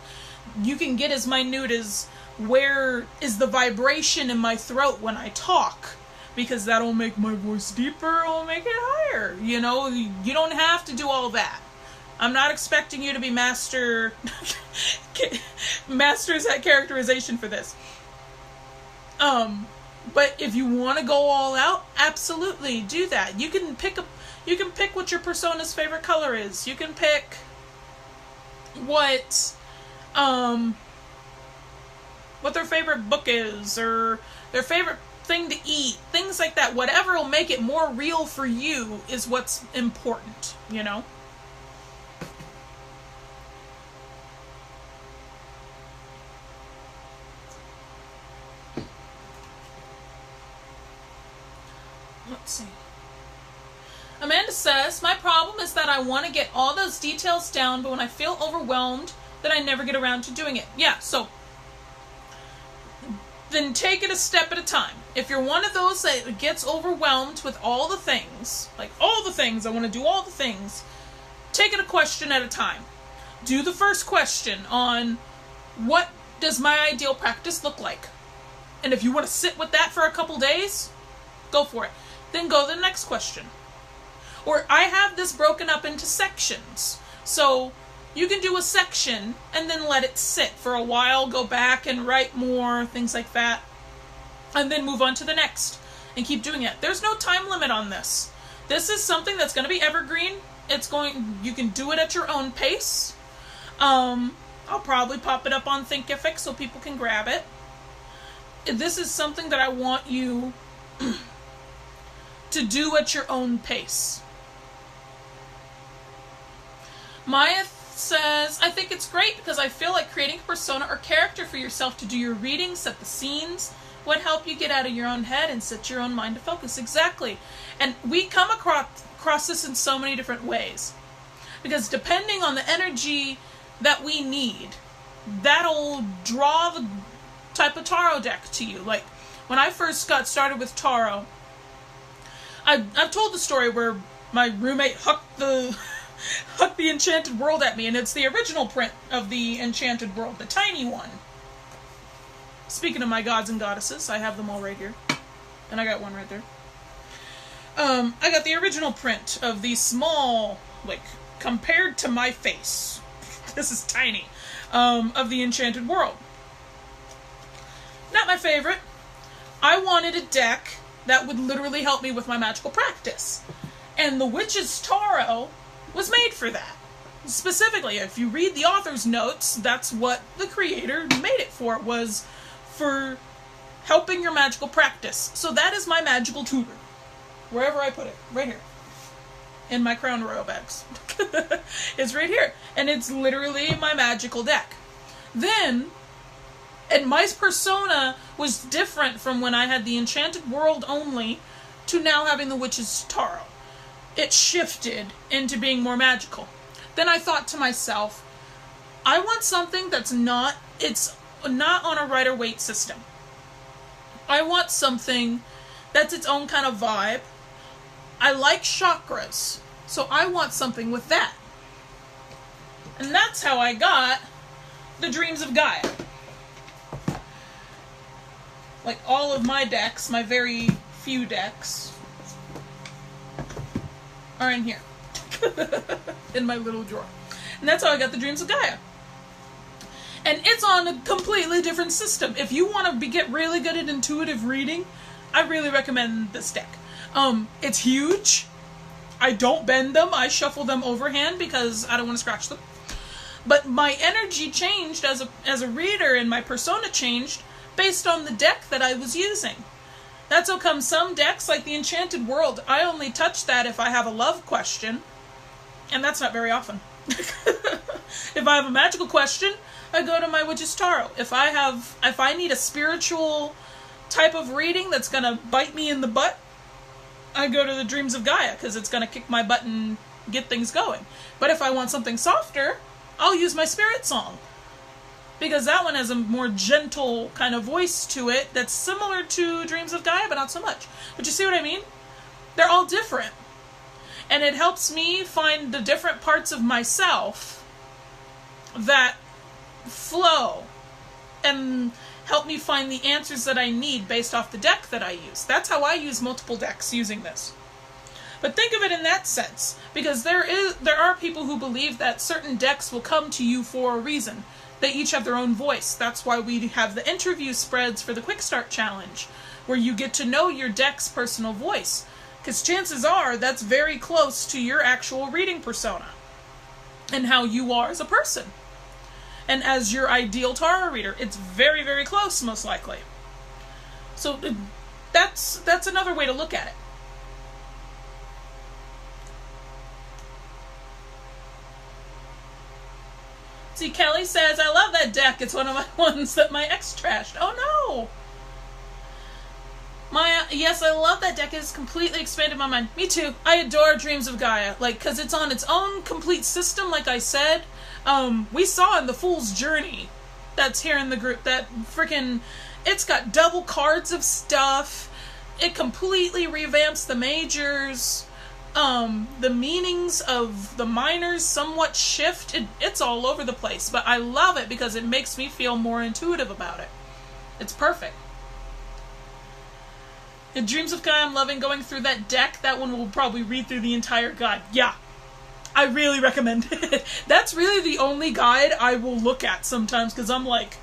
Speaker 1: You can get as minute as, where is the vibration in my throat when I talk? Because that'll make my voice deeper, it'll make it higher. You know, you don't have to do all that. I'm not expecting you to be masters at characterization for this. But if you want to go all out, absolutely do that. You can pick what your persona's favorite color is. You can pick what their favorite book is, or their favorite thing to eat, things like that. Whatever will make it more real for you is what's important, you know? Let's see. Amanda says, my problem is that I want to get all those details down, but when I feel overwhelmed, then I never get around to doing it. Yeah, so then take it a step at a time. If you're one of those that gets overwhelmed with all the things, like all the things, I want to do all the things, take it a question at a time. Do the first question on what does my ideal practice look like? And if you want to sit with that for a couple days, go for it. Then go to the next question. Or I have this broken up into sections. So you can do a section and then let it sit for a while, go back and write more, things like that. And then move on to the next and keep doing it. There's no time limit on this. This is something that's going to be evergreen. You can do it at your own pace. I'll probably pop it up on Thinkific so people can grab it. This is something that I want you to do at your own pace. Maya says, I think it's great because I feel like creating a persona or character for yourself to do your reading, set the scenes, would help you get out of your own head and set your own mind to focus. Exactly. And we come across this in so many different ways. Because depending on the energy that we need, that'll draw the type of tarot deck to you. Like, when I first got started with tarot, I've told the story where my roommate hucked the Enchanted World at me, and it's the original print of the Enchanted World, the tiny one. Speaking of my gods and goddesses, I have them all right here. And I got one right there. I got the original print of the small, like, compared to my face, this is tiny, of the Enchanted World. Not my favorite. I wanted a deck that would literally help me with my magical practice. And the Witch's Tarot was made for that. Specifically, if you read the author's notes, that's what the creator made it for. It was for helping your magical practice. So that is my magical tutor. Wherever I put it. Right here. In my Crown Royal bags. It's right here. And it's literally my magical deck. Then, and my persona was different from when I had the Enchanted World only to now having the Witch's Tarot. It shifted into being more magical. Then I thought to myself, I want something that's not on a Rider-Waite system. I want something that's its own kind of vibe. I like chakras, so I want something with that. And that's how I got the Dreams of Gaia. Like all of my decks, my very few decks, are in here. In my little drawer. And that's how I got the Dreams of Gaia. And it's on a completely different system. If you want to get really good at intuitive reading, I really recommend this deck. It's huge. I don't bend them. I shuffle them overhand because I don't want to scratch them. But my energy changed as a reader, and my persona changed based on the deck that I was using. That's how come some decks, like the Enchanted World, I only touch that if I have a love question. And that's not very often. If I have a magical question, I go to my Witch's Tarot. If I need a spiritual type of reading that's going to bite me in the butt, I go to the Dreams of Gaia, because it's going to kick my butt and get things going. But if I want something softer, I'll use my Spirit Song. Because that one has a more gentle kind of voice to it that's similar to Dreams of Gaia, but not so much. But you see what I mean? They're all different. And it helps me find the different parts of myself that flow and help me find the answers that I need based off the deck that I use. That's how I use multiple decks using this. But think of it in that sense, because there are people who believe that certain decks will come to you for a reason. They each have their own voice. That's why we have the interview spreads for the Quick Start Challenge, where you get to know your deck's personal voice. Because chances are that's very close to your actual reading persona and how you are as a person. And as your ideal tarot reader, it's very, very close, most likely. So that's another way to look at it. See, Kelly says, I love that deck. It's one of my ones that my ex trashed. Oh no! Yes, I love that deck. It has completely expanded my mind. Me too. I adore Dreams of Gaia. Like, because it's on its own complete system, like I said. We saw in the Fool's Journey that's here in the group that freaking... It's got double cards of stuff. It completely revamps the majors. The meanings of the minors somewhat shift. It's all over the place. But I love it because it makes me feel more intuitive about it. It's perfect. In Dreams of Gaia, I'm loving going through that deck. That one will probably read through the entire guide. Yeah. I really recommend it. That's really the only guide I will look at sometimes, because I'm like,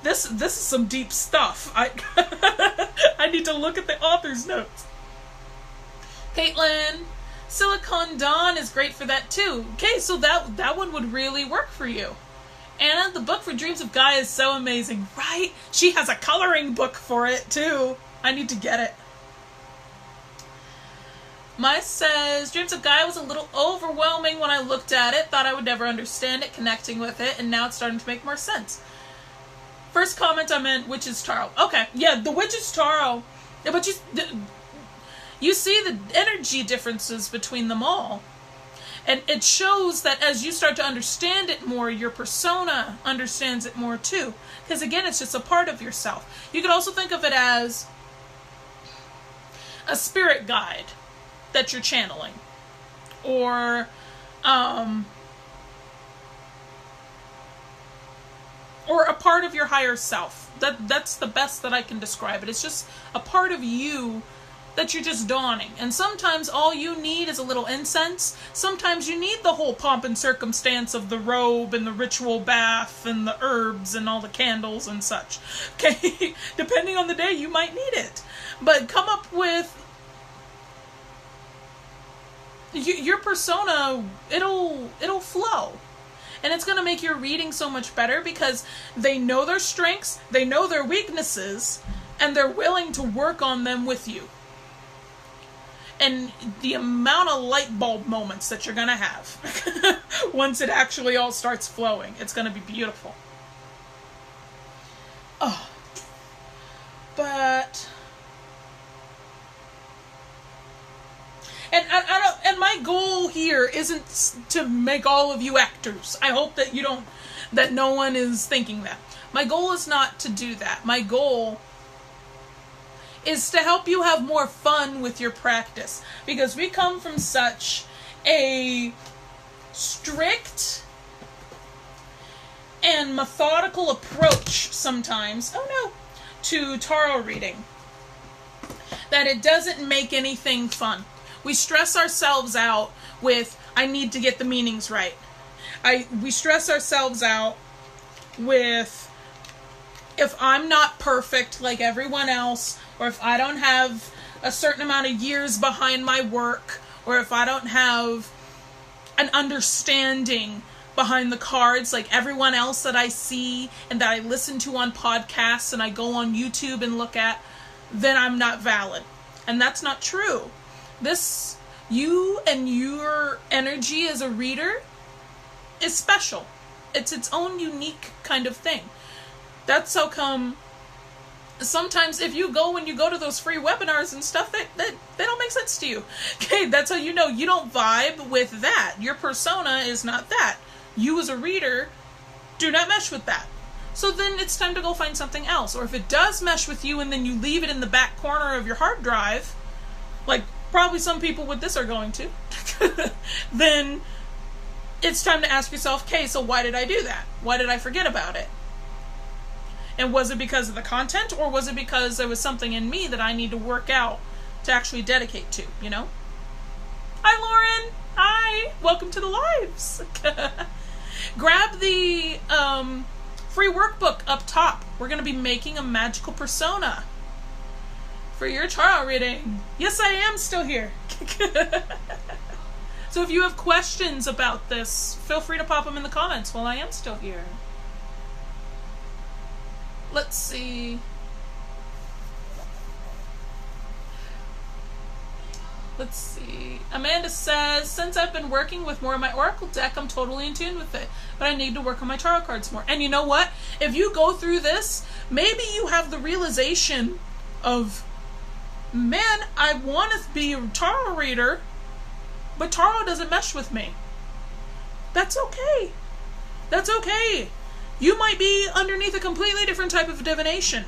Speaker 1: this is some deep stuff. I need to look at the author's notes. Caitlin, Silicon Dawn is great for that too. Okay, so that one would really work for you. Anna, the book for Dreams of Gaia is so amazing, right? She has a coloring book for it too. I need to get it. Maya says, Dreams of Gaia was a little overwhelming when I looked at it. Thought I would never understand it, connecting with it, and now it's starting to make more sense. First comment I meant Witch's Tarot. Okay, yeah, the Witch's Tarot. Yeah, but you see the energy differences between them all. And it shows that as you start to understand it more, your persona understands it more too. Because again, it's just a part of yourself. You could also think of it as a spirit guide that you're channeling. Or a part of your higher self. That's the best that I can describe it. It's just a part of you that you're just dawning. And sometimes all you need is a little incense. Sometimes you need the whole pomp and circumstance of the robe and the ritual bath and the herbs and all the candles and such. Okay? Depending on the day, you might need it. But come up with your persona. It'll flow. And it's going to make your reading so much better because they know their strengths, they know their weaknesses, and they're willing to work on them with you. And the amount of light bulb moments that you're going to have once it actually all starts flowing, it's going to be beautiful. Oh. But... And my goal here isn't to make all of you actors. I hope that that no one is thinking that. My goal is not to do that. My goal is to help you have more fun with your practice. Because we come from such a strict and methodical approach sometimes, to tarot reading, that it doesn't make anything fun. We stress ourselves out with, I need to get the meanings right. We stress ourselves out with, if I'm not perfect like everyone else, or if I don't have a certain amount of years behind my work, or if I don't have an understanding behind the cards like everyone else that I see and that I listen to on podcasts and I go on YouTube and look at, then I'm not valid. And that's not true. You and your energy as a reader is special. It's its own unique kind of thing. That's how come sometimes when you go to those free webinars and stuff, they don't make sense to you. Okay, that's how you know you don't vibe with that. Your persona is not that. You as a reader do not mesh with that. So then it's time to go find something else. Or if it does mesh with you and then you leave it in the back corner of your hard drive, like probably some people with this are going to, then it's time to ask yourself, okay, so why did I do that? Why did I forget about it? And was it because of the content, or was it because there was something in me that I need to work out to actually dedicate to, you know? Hi, Lauren! Hi! Welcome to the lives! Grab the free workbook up top. We're going to be making a magical persona for your tarot reading. Yes, I am still here. So if you have questions about this, feel free to pop them in the comments while I am still here. Let's see. Let's see. Amanda says, since I've been working with more of my Oracle deck, I'm totally in tune with it. But I need to work on my tarot cards more. And you know what? If you go through this, maybe you have the realization of, man, I want to be a tarot reader, but tarot doesn't mesh with me. That's okay. That's okay. You might be underneath a completely different type of divination.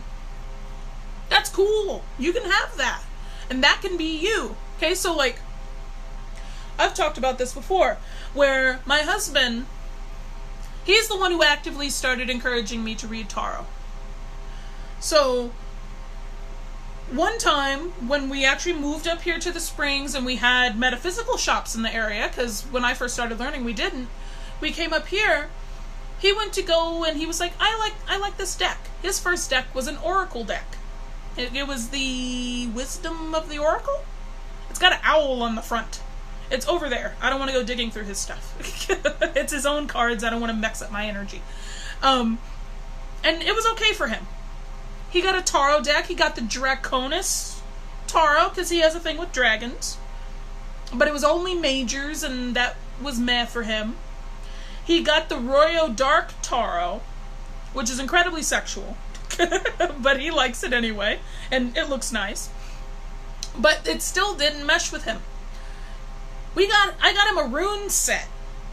Speaker 1: That's cool. You can have that. And that can be you. Okay, so like, I've talked about this before, where my husband, he's the one who actively started encouraging me to read tarot. So, one time, when we actually moved up here to the Springs and we had metaphysical shops in the area, because when I first started learning we didn't, we came up here, he went to go and he was like, I like this deck. His first deck was an Oracle deck. It was the Wisdom of the Oracle? It's got an owl on the front. It's over there. I don't want to go digging through his stuff. It's his own cards. I don't want to mix up my energy. And it was okay for him. He got a tarot deck. He got the Draconis tarot because he has a thing with dragons. But it was only majors and that was meh for him. He got the Royo Dark tarot, which is incredibly sexual. But he likes it anyway. And it looks nice. But it still didn't mesh with him. I got him a rune set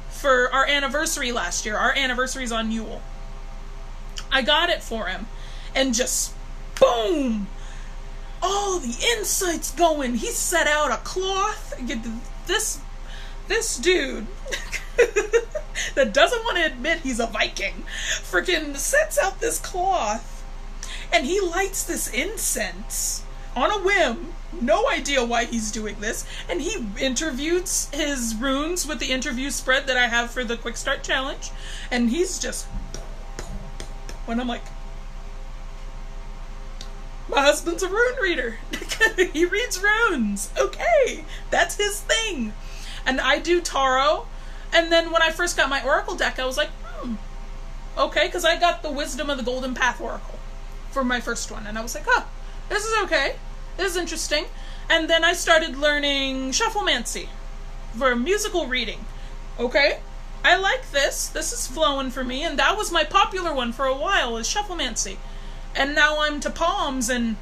Speaker 1: for our anniversary last year. Our anniversary's on Yule. I got it for him. And just, boom! All the insights going. He set out a cloth. This dude that doesn't want to admit he's a Viking freaking sets out this cloth. And he lights this incense on a whim. No idea why he's doing this. And he interviews his runes with the interview spread that I have for the Quick Start Challenge. And he's just... When I'm like... My husband's a rune reader. He reads runes. Okay. That's his thing. And I do tarot. And then when I first got my Oracle deck, I was like, okay. Because I got the Wisdom of the Golden Path Oracle for my first one. And I was like, oh, this is okay. This is interesting. And then I started learning Shufflemancy for musical reading. Okay, I like this. This is flowing for me. And that was my popular one for a while, is Shufflemancy. And now I'm to palms and...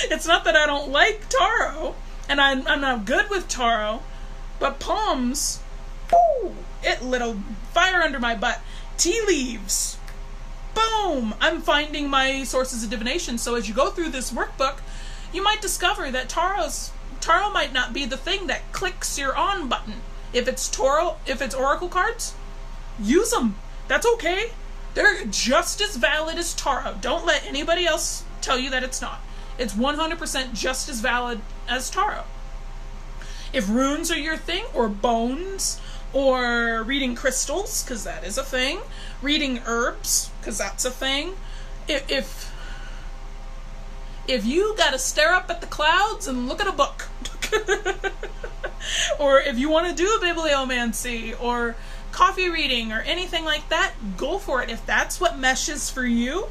Speaker 1: It's not that I don't like tarot. And I'm not good with tarot. But palms... Woo, it lit a fire under my butt. Tea leaves... Boom! I'm finding my sources of divination. So as you go through this workbook, you might discover that tarot might not be the thing that clicks your on button. If it's oracle cards, use them. That's okay. They're just as valid as tarot. Don't let anybody else tell you that it's not. It's 100% just as valid as tarot. If runes are your thing, or bones, or reading crystals, because that is a thing, reading herbs, because that's a thing, if you gotta stare up at the clouds and look at a book, or if you want to do a bibliomancy, or coffee reading, or anything like that, go for it. If that's what meshes for you,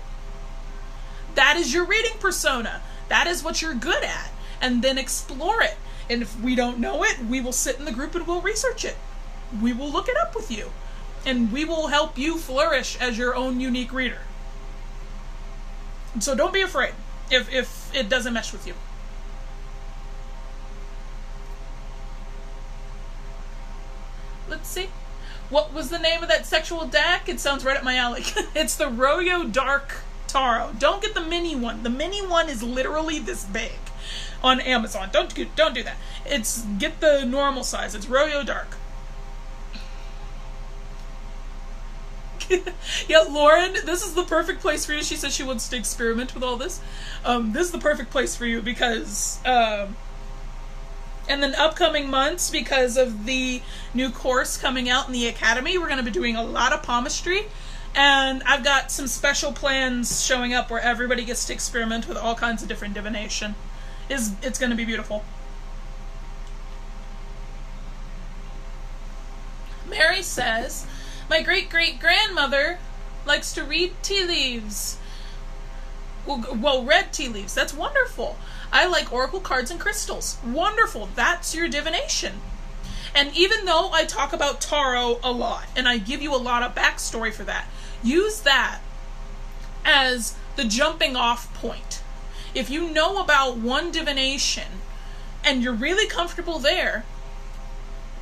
Speaker 1: that is your reading persona. That is what you're good at. And then explore it. And if we don't know it, we will sit in the group and we'll research it. We will look it up with you. And we will help you flourish as your own unique reader. So don't be afraid if it doesn't mesh with you. Let's see. What was the name of that sexual deck? It sounds right up my alley. It's the Royo Dark Tarot. Don't get the mini one. The mini one is literally this big on Amazon. Don't do that. Get the normal size. It's Royo Dark. Yeah, Lauren, this is the perfect place for you. She says she wants to experiment with all this. This is the perfect place for you because And then upcoming months, because of the new course coming out in the Academy, we're going to be doing a lot of palmistry. And I've got some special plans showing up where everybody gets to experiment with all kinds of different divination. It's going to be beautiful. Mary says, my great-great-grandmother likes to read tea leaves. Well, read tea leaves. That's wonderful. I like oracle cards and crystals. Wonderful. That's your divination. And even though I talk about tarot a lot, and I give you a lot of backstory for that, use that as the jumping off point. If you know about one divination and you're really comfortable there,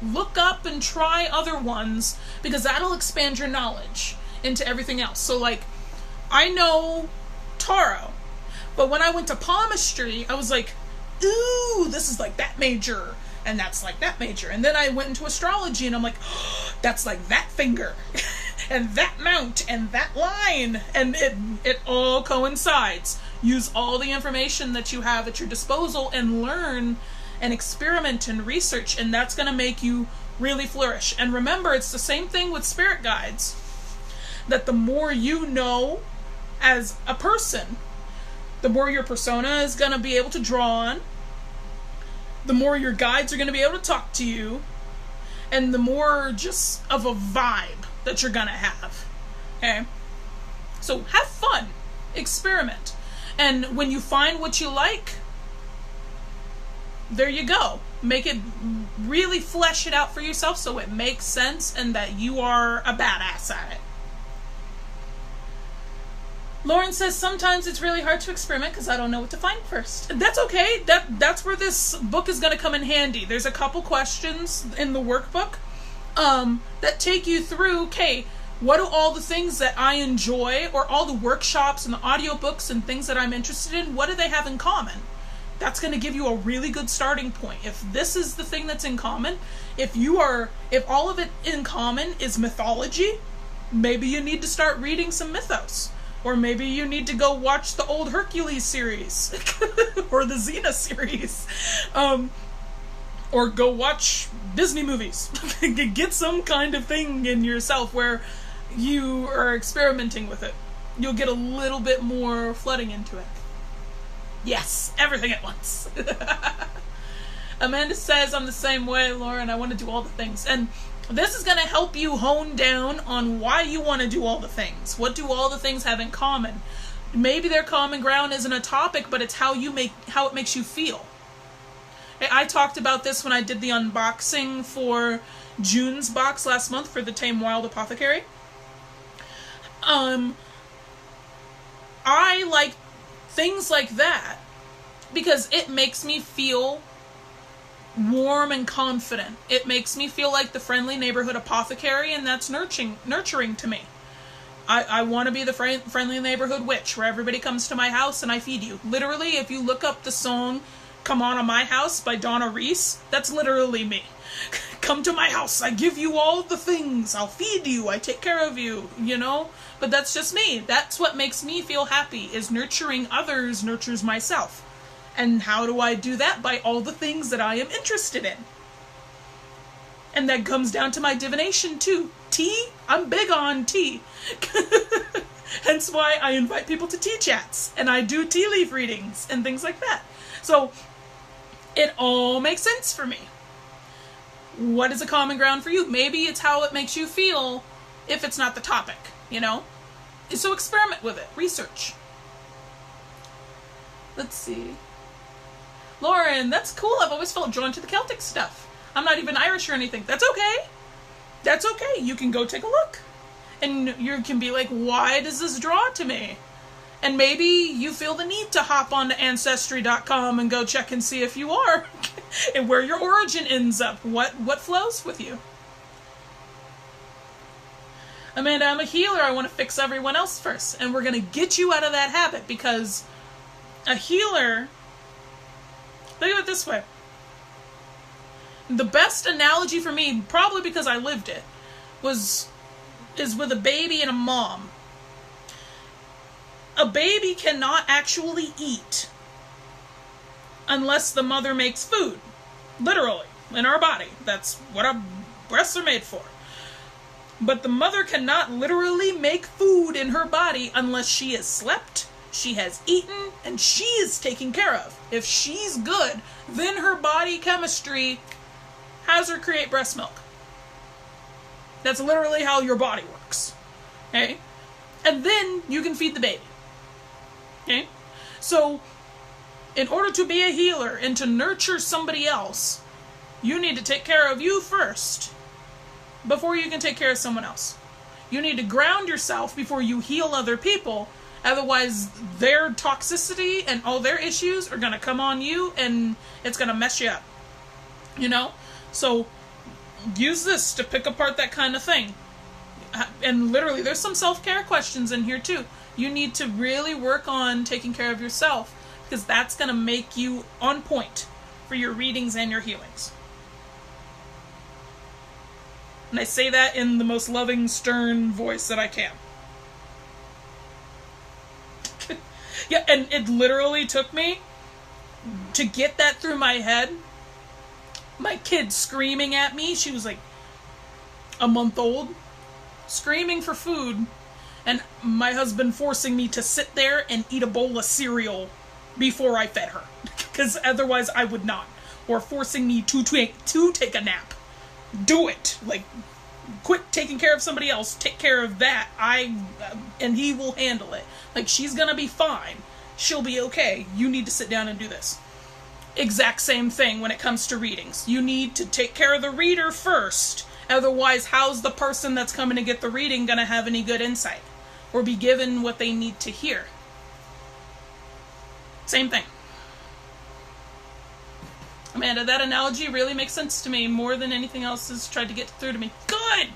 Speaker 1: look up and try other ones, because that'll expand your knowledge into everything else. So like, I know tarot, but when I went to palmistry, I was like, ooh, this is like that major, and that's like that major. And then I went into astrology, and I'm like, oh, that's like that finger, and that mount, and that line, and it all coincides. Use all the information that you have at your disposal and learn and experiment and research, and that's going to make you really flourish. And remember, it's the same thing with spirit guides, that the more you know as a person, the more your persona is going to be able to draw on, the more your guides are going to be able to talk to you, and the more just of a vibe that you're going to have. Okay? So have fun. Experiment. And when you find what you like, there you go. Make it, really flesh it out for yourself so it makes sense and that you are a badass at it. Lauren says, sometimes it's really hard to experiment because I don't know what to find first. That's okay. That's where this book is going to come in handy. There's a couple questions in the workbook that take you through, okay, what do all the things that I enjoy, or all the workshops and the audiobooks and things that I'm interested in, what do they have in common? That's going to give you a really good starting point. If this is the thing that's in common, if all of it in common is mythology, maybe you need to start reading some mythos. Or maybe you need to go watch the old Hercules series or the Xena series. Or go watch Disney movies. Get some kind of thing in yourself where you are experimenting with it. You'll get a little bit more flooding into it. Yes, everything at once. Amanda says, I'm the same way, Lauren. I want to do all the things. And this is going to help you hone down on why you want to do all the things. What do all the things have in common? Maybe their common ground isn't a topic, but it's how it makes you feel. I talked about this when I did the unboxing for June's box last month for the Tame Wild Apothecary. I like things like that because it makes me feel warm and confident. It makes me feel like the friendly neighborhood apothecary, and that's nurturing to me. I want to be the friendly neighborhood witch where everybody comes to my house and I feed you. Literally, if you look up the song Come On to My House by Donna Reese, that's literally me. Come to my house, I give you all the things, I'll feed you, I take care of you, you know? But that's just me. That's what makes me feel happy, is nurturing others nurtures myself. And how do I do that? By all the things that I am interested in. And that comes down to my divination too. Tea? I'm big on tea. Hence why I invite people to tea chats. And I do tea leaf readings and things like that. So, it all makes sense for me. What is a common ground for you? Maybe it's how it makes you feel if it's not the topic, you know? So experiment with it. Research. Let's see. Lauren, that's cool. I've always felt drawn to the Celtic stuff. I'm not even Irish or anything. That's okay. That's okay. You can go take a look. And you can be like, why does this draw to me? And maybe you feel the need to hop onto Ancestry.com and go check and see if you are. And where your origin ends up. What flows with you. Amanda, I'm a healer. I want to fix everyone else first. And we're going to get you out of that habit, because a healer... Think of it this way. The best analogy for me, probably because I lived it, is with a baby and a mom. A baby cannot actually eat unless the mother makes food. literally, in our body. That's what our breasts are made for. But the mother cannot literally make food in her body unless she has slept, she has eaten, and she is taken care of. If she's good, then her body chemistry has her create breast milk. That's literally how your body works. Okay? And then you can feed the baby. Okay? So, in order to be a healer and to nurture somebody else, you need to take care of you first before you can take care of someone else. You need to ground yourself before you heal other people. Otherwise, their toxicity and all their issues are going to come on you and it's going to mess you up. You know? So, use this to pick apart that kind of thing. And literally, there's some self-care questions in here too. You need to really work on taking care of yourself because that's going to make you on point for your readings and your healings. And I say that in the most loving, stern voice that I can. Yeah, and it literally took me to get that through my head. My kid screaming at me. She was like a month old. Screaming for food. And my husband forcing me to sit there and eat a bowl of cereal before I fed her. Because otherwise I would not. Or forcing me to take a nap. Do it. Like, quit taking care of somebody else. Take care of that. And he will handle it. Like, she's gonna be fine. She'll be okay. You need to sit down and do this. Exact same thing when it comes to readings. You need to take care of the reader first. Otherwise, how's the person that's coming to get the reading gonna have any good insight? Or be given what they need to hear? Same thing. Amanda, that analogy really makes sense to me more than anything else has tried to get through to me. Good!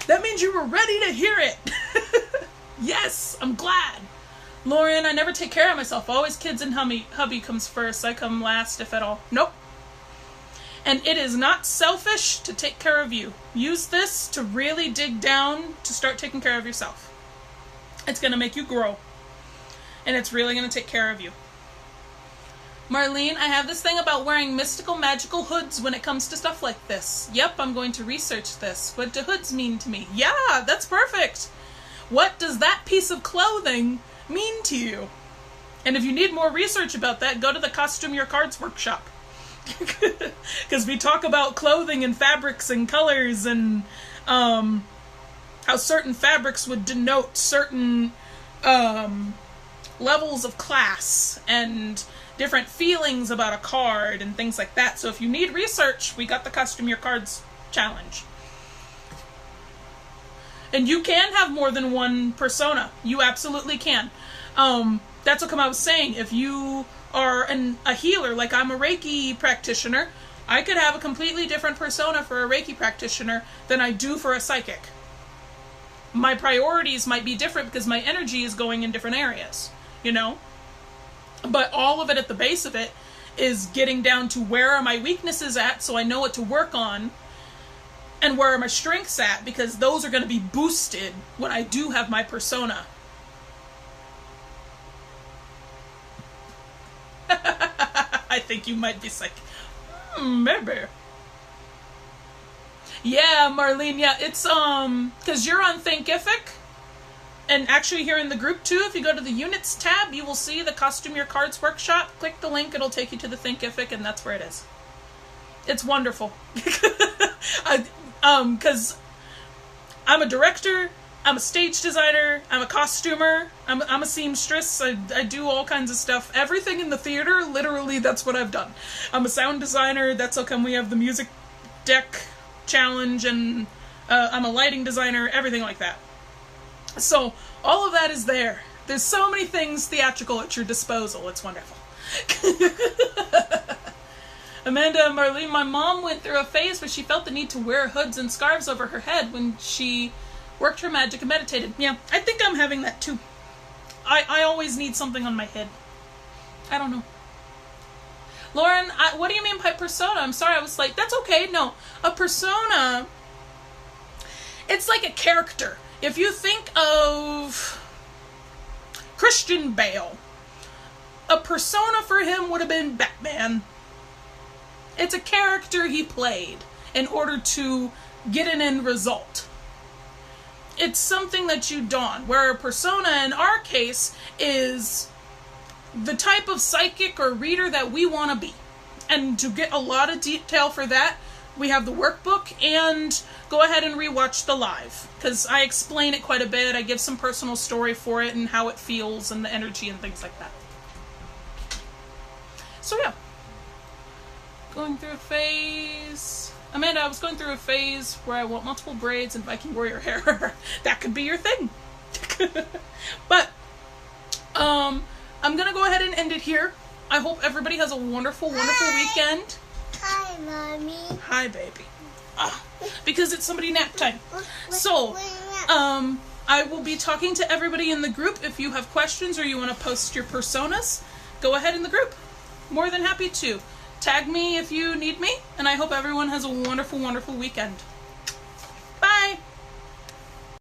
Speaker 1: That means you were ready to hear it. Yes, I'm glad. Lauren, I never take care of myself. Always kids and hubby comes first. I come last, if at all. Nope. And it is not selfish to take care of you. Use this to really dig down to start taking care of yourself. It's going to make you grow. And it's really going to take care of you. Marlene, I have this thing about wearing mystical magical hoods when it comes to stuff like this. Yep, I'm going to research this. What do hoods mean to me? Yeah, that's perfect. What does that piece of clothing mean to you? And if you need more research about that, go to the Costume Your Cards workshop. Because we talk about clothing and fabrics and colors and how certain fabrics would denote certain levels of class and different feelings about a card and things like that. So if you need research, we got the Costume Your Cards challenge. And you can have more than one persona. You absolutely can. That's what I was saying. If you are a healer, like I'm a Reiki practitioner, I could have a completely different persona for a Reiki practitioner than I do for a psychic. My priorities might be different because my energy is going in different areas, you know? But all of it at the base of it is getting down to where are my weaknesses at so I know what to work on, and where are my strengths at, because those are going to be boosted when I do have my persona. I think you might be like, maybe. Yeah, Marlene, yeah, it's, because you're on Thinkific, and actually here in the group too, if you go to the Units tab, you will see the Costume Your Cards workshop. Click the link, it'll take you to the Thinkific, and that's where it is. It's wonderful. Because I'm a director, I'm a stage designer, I'm a costumer, I'm a seamstress, I do all kinds of stuff. Everything in the theater, literally, that's what I've done. I'm a sound designer, that's how come we have the music deck challenge, and I'm a lighting designer, everything like that. So, all of that is there. There's so many things theatrical at your disposal, it's wonderful. Amanda and Marlene, my mom went through a phase where she felt the need to wear hoods and scarves over her head when she worked her magic and meditated. Yeah, I think I'm having that too. I always need something on my head. I don't know. Lauren, what do you mean by persona? I'm sorry, I was like, that's okay. No, a persona, it's like a character. If you think of Christian Bale, a persona for him would have been Batman. It's a character he played in order to get an end result. It's something that you don, where a persona in our case is the type of psychic or reader that we want to be. And to get a lot of detail for that, we have the workbook, and go ahead and rewatch the live, because I explain it quite a bit. I give some personal story for it and how it feels and the energy and things like that. So yeah. Going through a phase... Amanda, I was going through a phase where I want multiple braids and Viking warrior hair. That could be your thing. But, I'm gonna go ahead and end it here. I hope everybody has a wonderful, wonderful weekend.
Speaker 2: Hi, Mommy.
Speaker 1: Hi, baby. Because it's somebody nap time. So, I will be talking to everybody in the group. If you have questions or you want to post your personas, go ahead in the group. More than happy to. Tag me if you need me, and I hope everyone has a wonderful, wonderful weekend.